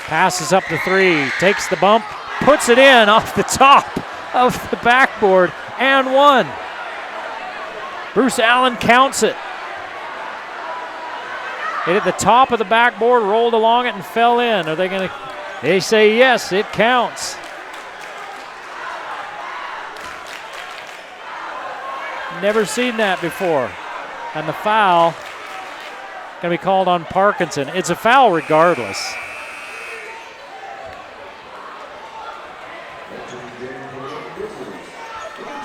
Speaker 1: passes up the 3, takes the bump, puts it in off the top of the backboard, and 1. Bruce Allen counts it. It hit the top of the backboard, rolled along it, and fell in. Are they going to? They say yes, it counts. Never seen that before. And the foul going to be called on Parkinson. It's a foul regardless.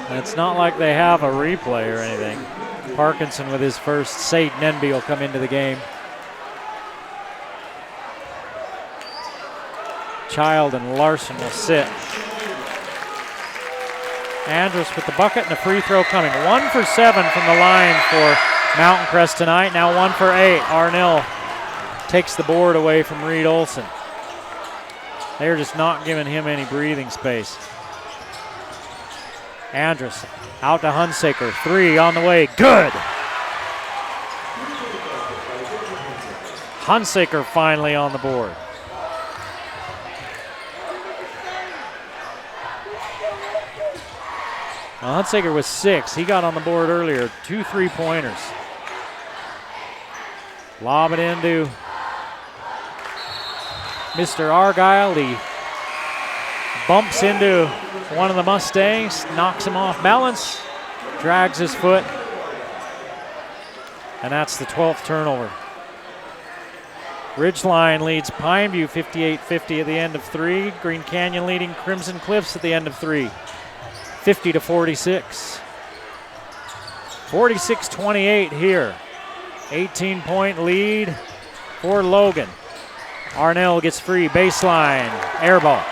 Speaker 1: And it's not like they have a replay or anything. Parkinson with his first. Sade Nenby will come into the game. Child and Larson will sit. Andrus with the bucket and a free throw coming. 1 for 7 from the line for Mountain Crest tonight. Now 1 for 8. Arnell takes the board away from Reed Olsen. They're just not giving him any breathing space. Andrus out to Hunsaker. 3 on the way. Good. Hunsaker finally on the board. Now Hunsaker was 6. He got on the board earlier. 2 3-pointers. Lob it into Mr. Argyle. He bumps into one of the Mustangs, knocks him off balance, drags his foot, and that's the 12th turnover. Ridgeline leads Pineview 58-50 at the end of 3. Green Canyon leading Crimson Cliffs at the end of 3. 50-46. 46-28 here. 18-point lead for Logan. Arnell gets free, baseline, air ball.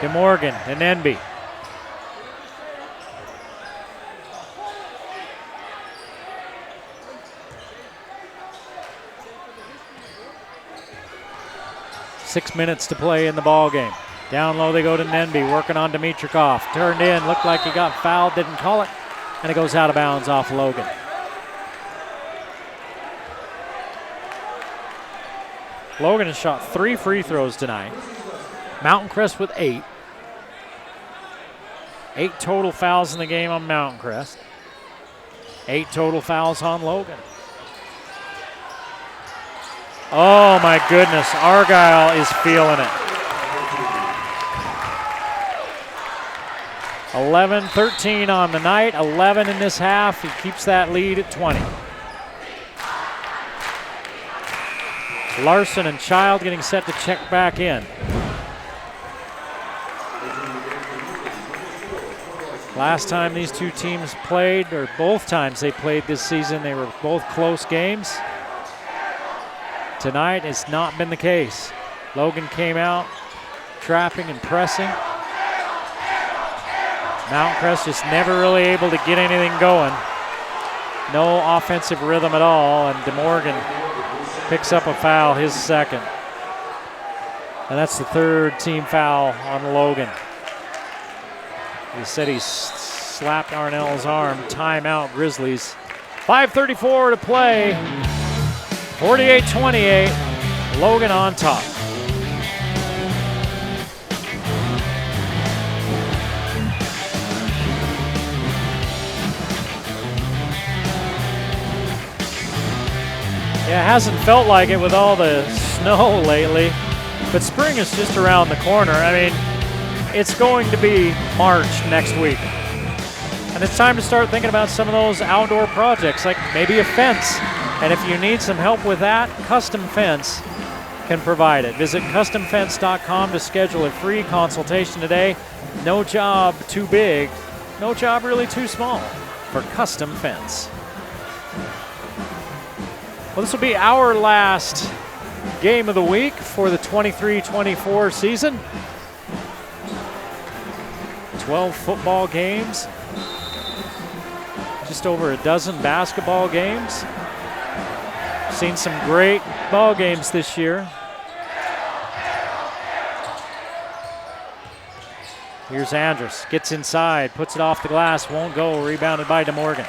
Speaker 1: DeMorgan and Nenby. Six minutes to play in the ball game. Down low they go to Nenby, working on Dimitrikov. Turned in, looked like he got fouled, didn't call it, and it goes out of bounds off Logan. Logan has shot 3 free throws tonight. Mountain Crest with 8. 8 total fouls in the game on Mountain Crest. 8 total fouls on Logan. Oh my goodness, Argyle is feeling it. 11-13 on the night, 11 in this half. He keeps that lead at 20. Larson and Child getting set to check back in. Last time these two teams played, or both times they played this season, they were both close games. Tonight it's not been the case. Logan came out trapping and pressing. Mount Crest just never really able to get anything going. No offensive rhythm at all, and DeMorgan picks up a foul, his second. And that's the third team foul on Logan. He said he slapped Arnell's arm. Timeout, Grizzlies. 5:34 to play. 48-28. Logan on top. Yeah, it hasn't felt like it with all the snow lately, but spring is just around the corner. I mean, it's going to be March next week. And it's time to start thinking about some of those outdoor projects, like maybe a fence. And if you need some help with that, Custom Fence can provide it. Visit customfence.com to schedule a free consultation today. No job too big, no job really too small for Custom Fence. Well, this will be our last game of the week for the 23-24 season. 12 football games, just over a dozen basketball games. Seen some great ball games this year. Here's Andrus, gets inside, puts it off the glass, won't go, rebounded by DeMorgan.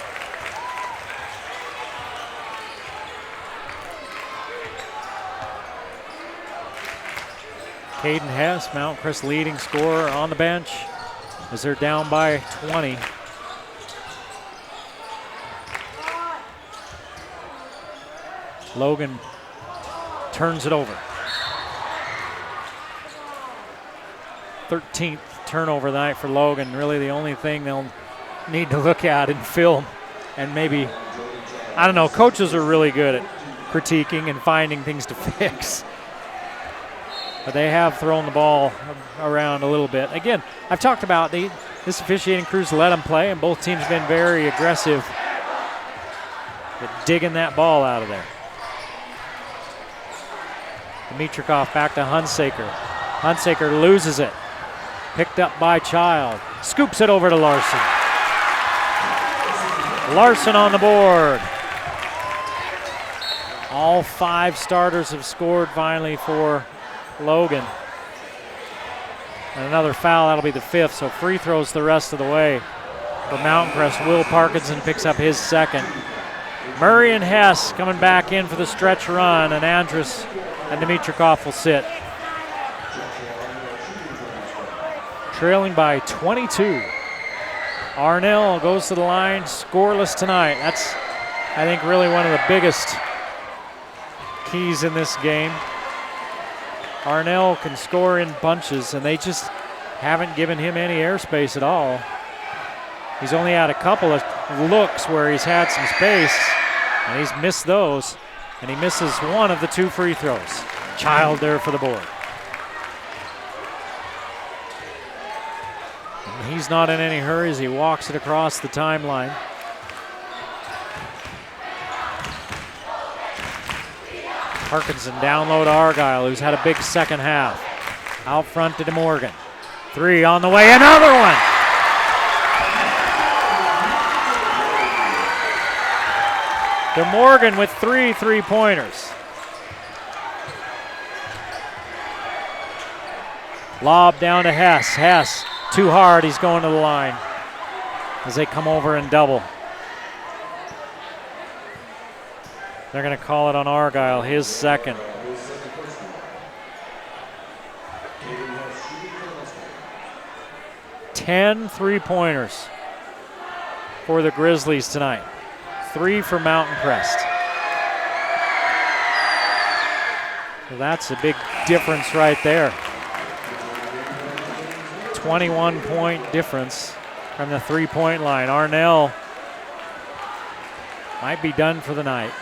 Speaker 1: Caden Hess, Mount Crest leading scorer on the bench as they're down by 20. Logan turns it over. 13th turnover of the night for Logan. Really the only thing they'll need to look at in film. And maybe, I don't know, coaches are really good at critiquing and finding things to fix. But they have thrown the ball around a little bit. Again, I've talked about this officiating crew's let them play, and both teams have been very aggressive at digging that ball out of there. Dimitrikov back to Hunsaker. Hunsaker loses it. Picked up by Child. Scoops it over to Larson. Larson on the board. All 5 starters have scored finally for Logan. And another foul, that'll be the 5th, so free throws the rest of the way for Mountain Crest. Will Parkinson picks up his second. Murray and Hess coming back in for the stretch run, and Andrus and Dimitrikov will sit. Trailing by 22. Arnell goes to the line, scoreless tonight. That's, I think, really one of the biggest keys in this game. Arnell can score in bunches, and they just haven't given him any airspace at all. He's only had a couple of looks where he's had some space, and he's missed those, and he misses one of the 2 free throws. Child there for the board. And he's not in any hurry as he walks it across the timeline. Parkinson down low to Argyle, who's had a big second half. Out front to DeMorgan. 3 on the way, another one! DeMorgan with 3 3-pointers. Lob down to Hess. Hess, too hard, he's going to the line as they come over and double. They're going to call it on Argyle, his second. Ten 3-pointers for the Grizzlies tonight. 3 for Mountain Crest. So that's a big difference right there. 21-point difference from the three-point line. Arnell might be done for the night.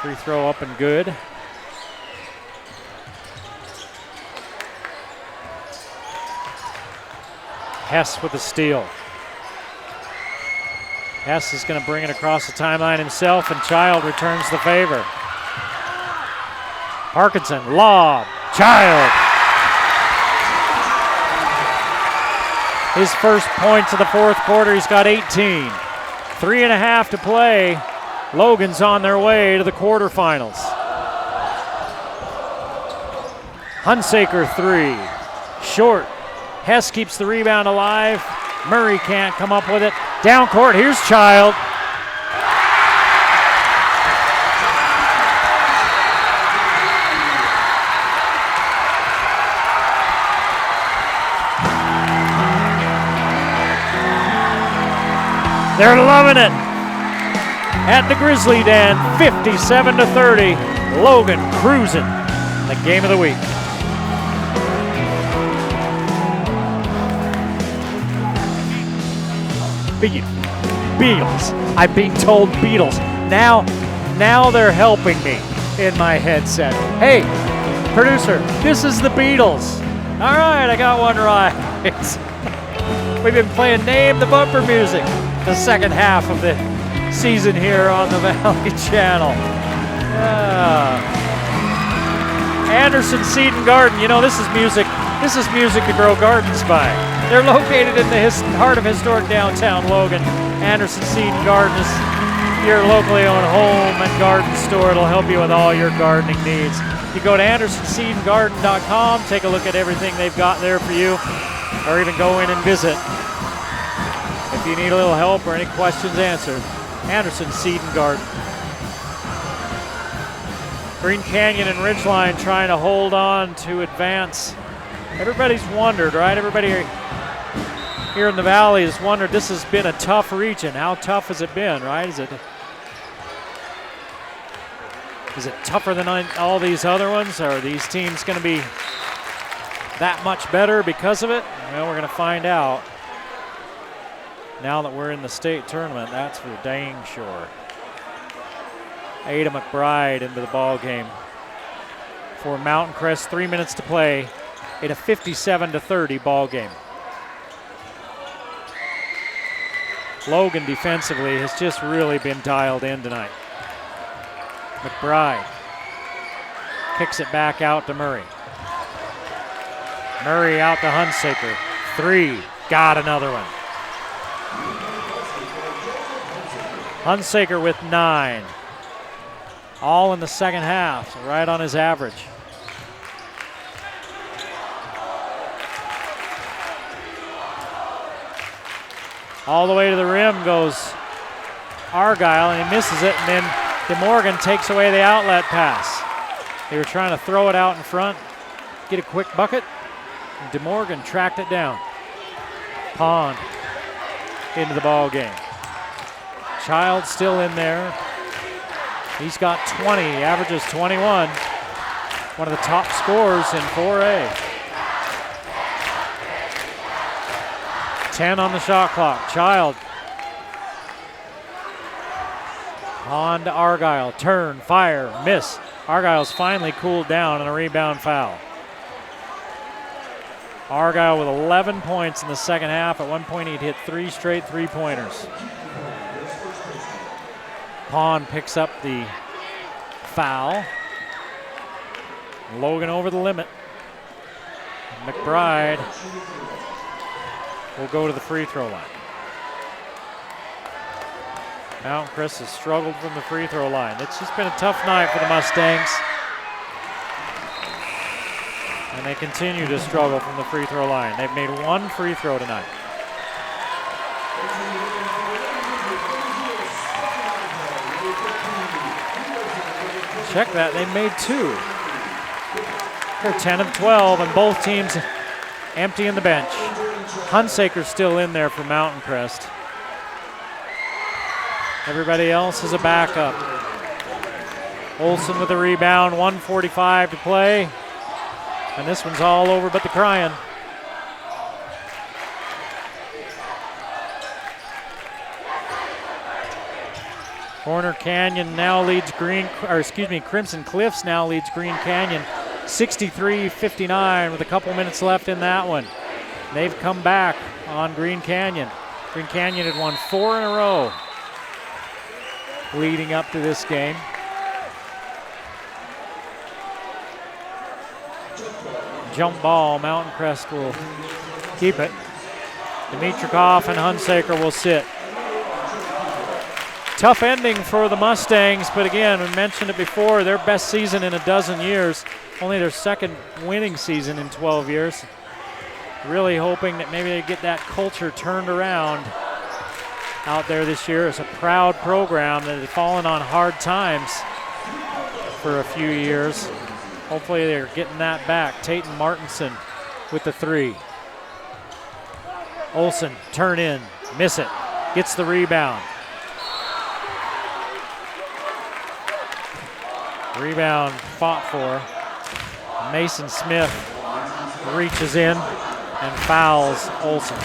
Speaker 1: Free throw up and good. Hess with the steal. Hess is going to bring it across the timeline himself, and Child returns the favor. Parkinson, lob, Child. His first points of the fourth quarter, he's got 18. 3.5 to play. Logan's on their way to the quarterfinals. Hunsaker 3, short. Hess keeps the rebound alive. Murray can't come up with it. Down court, here's Child. They're loving it at the Grizzly Den, 57-30. Logan cruising the game of the week. Beatles. I'm being told Beatles. Now they're helping me in my headset. Hey, producer, this is the Beatles. All right, I got one right. We've been playing Name the Bumper music the second half of the season here on the Valley Channel. Anderson Seed and Garden. You know, this is music to grow gardens by. They're located in the heart of historic downtown Logan. Anderson Seed and Garden is your locally owned home and garden store. It'll help you with all your gardening needs. You go to AndersonSeedandGarden.com, take a look at everything they've got there for you, or even go in and visit. If you need a little help or any questions answered, Anderson Seed and Garden. Green Canyon and Ridgeline trying to hold on to advance. Everybody's wondered, right? Everybody here in the Valley has wondered. This has been a tough region. How tough has it been, right? Is it tougher than all these other ones? Are these teams going to be that much better because of it? Well, we're going to find out. Now that we're in the state tournament, that's for dang sure. Ada McBride into the ball game for Mountain Crest. 3 minutes to play in a 57-30 ball game. Logan defensively has just really been dialed in tonight. McBride kicks it back out to Murray. Murray out to Hunsaker. 3, got another one. Hunsaker with 9. All in the second half, so right on his average. All the way to the rim goes Argyle, and he misses it, and then DeMorgan takes away the outlet pass. They were trying to throw it out in front, get a quick bucket, and DeMorgan tracked it down. Pond into the ball game. Child still in there. He's got 20, averages 21. One of the top scorers in 4A. 10 on the shot clock. Child. On to Argyle. Turn, fire, miss. Argyle's finally cooled down and a rebound foul. Argyle with 11 points in the second half. At one point he'd hit 3 straight three-pointers. Pond picks up the foul. Logan over the limit. McBride will go to the free throw line. Mountain Crest has struggled from the free throw line. It's just been a tough night for the Mustangs. And they continue to struggle from the free throw line. They've made 1 free throw tonight. Check that, they made 2. They're 10 of 12, and both teams emptying the bench. Hunsaker's still in there for Mountain Crest. Everybody else is a backup. Olsen with the rebound, 1:45 to play. And this one's all over but the crying. Corner Canyon now leads Crimson Cliffs now leads Green Canyon 63-59 with a couple minutes left in that one. They've come back on Green Canyon. Green Canyon had won 4 in a row leading up to this game. Jump ball, Mountain Crest will keep it. Dimitrikov and Hunsaker will sit. Tough ending for the Mustangs, but again, we mentioned it before, their best season in a dozen years, only their second winning season in 12 years. Really hoping that maybe they get that culture turned around out there this year. It's a proud program that has fallen on hard times for a few years. Hopefully they're getting that back. Tayton Martinson with the 3. Olsen, turn in, miss it, gets the rebound. Rebound fought for. Mason Smith reaches in and fouls Olsen.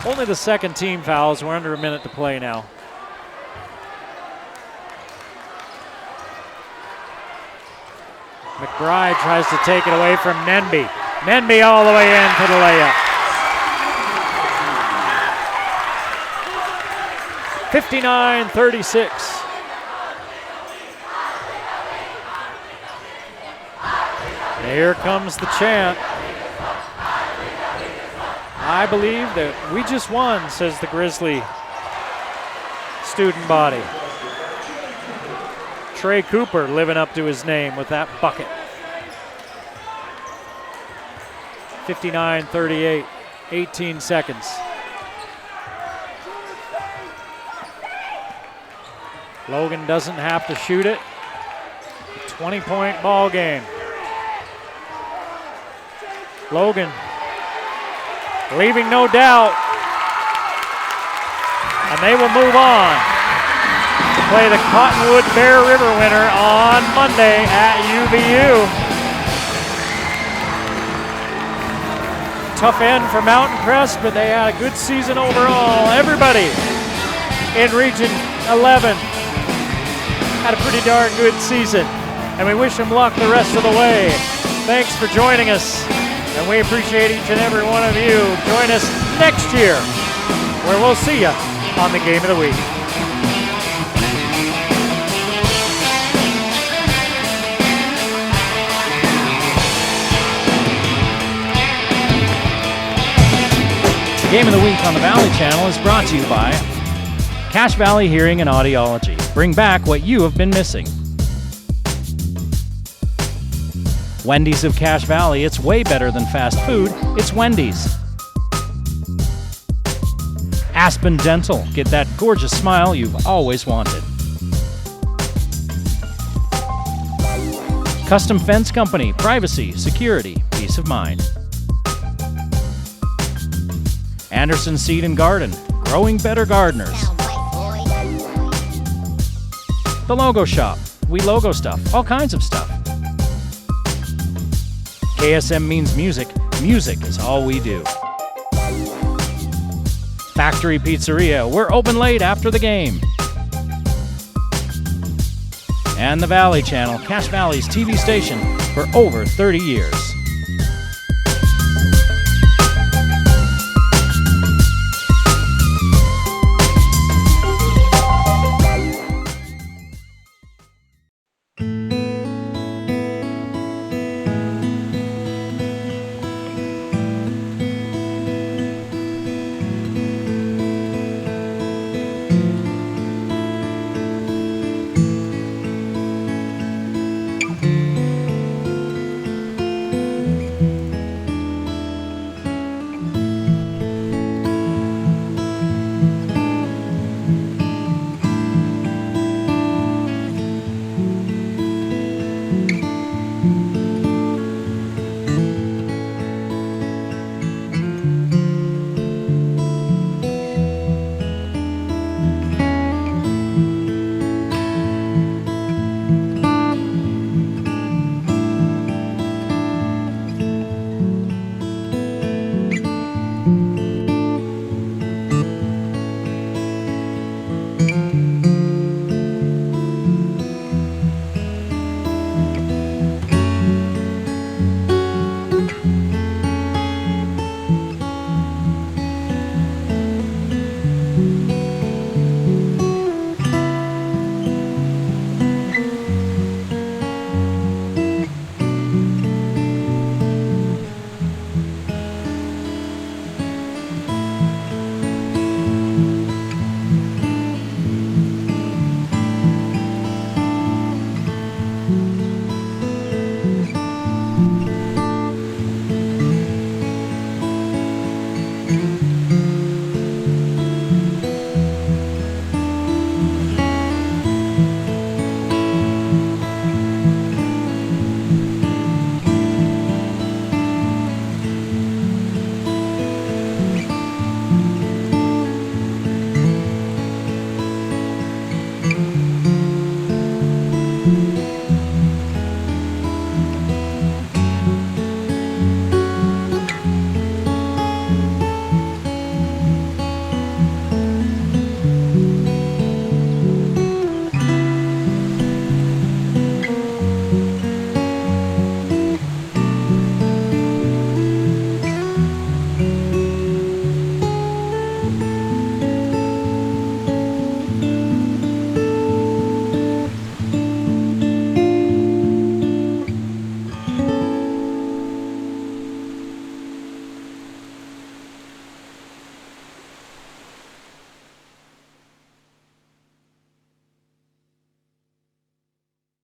Speaker 1: Only the second team fouls. We're under a minute to play now. McBride tries to take it away from Nenby. Nenby all the way in for the layup. 59-36. Here comes the chant. I believe that we just won, says the Grizzly student body. Trey Cooper living up to his name with that bucket. 59-38, 18 seconds. Logan doesn't have to shoot it. A 20-point ball game. Logan leaving no doubt. And they will move on to play the Cottonwood Bear River winner on Monday at UVU. Tough end for Mountain Crest, but they had a good season overall. Everybody in Region 11 had a pretty darn good season, and we wish them luck the rest of the way. Thanks for joining us, and we appreciate each and every one of you. Join us next year, where we'll see you on the Game of the Week. The Game of the Week on the Valley Channel is brought to you by Cache Valley Hearing and Audiology. Bring back what you have been missing. Wendy's of Cache Valley. It's way better than fast food. It's Wendy's. Aspen Dental. Get that gorgeous smile you've always wanted. Custom Fence Company. Privacy, security, peace of mind. Anderson Seed and Garden. Growing better gardeners. The Logo Shop. We logo stuff. All kinds of stuff. KSM means music. Music is all we do. Factory Pizzeria. We're open late after the game. And the Valley Channel, Cache Valley's TV station for over 30 years.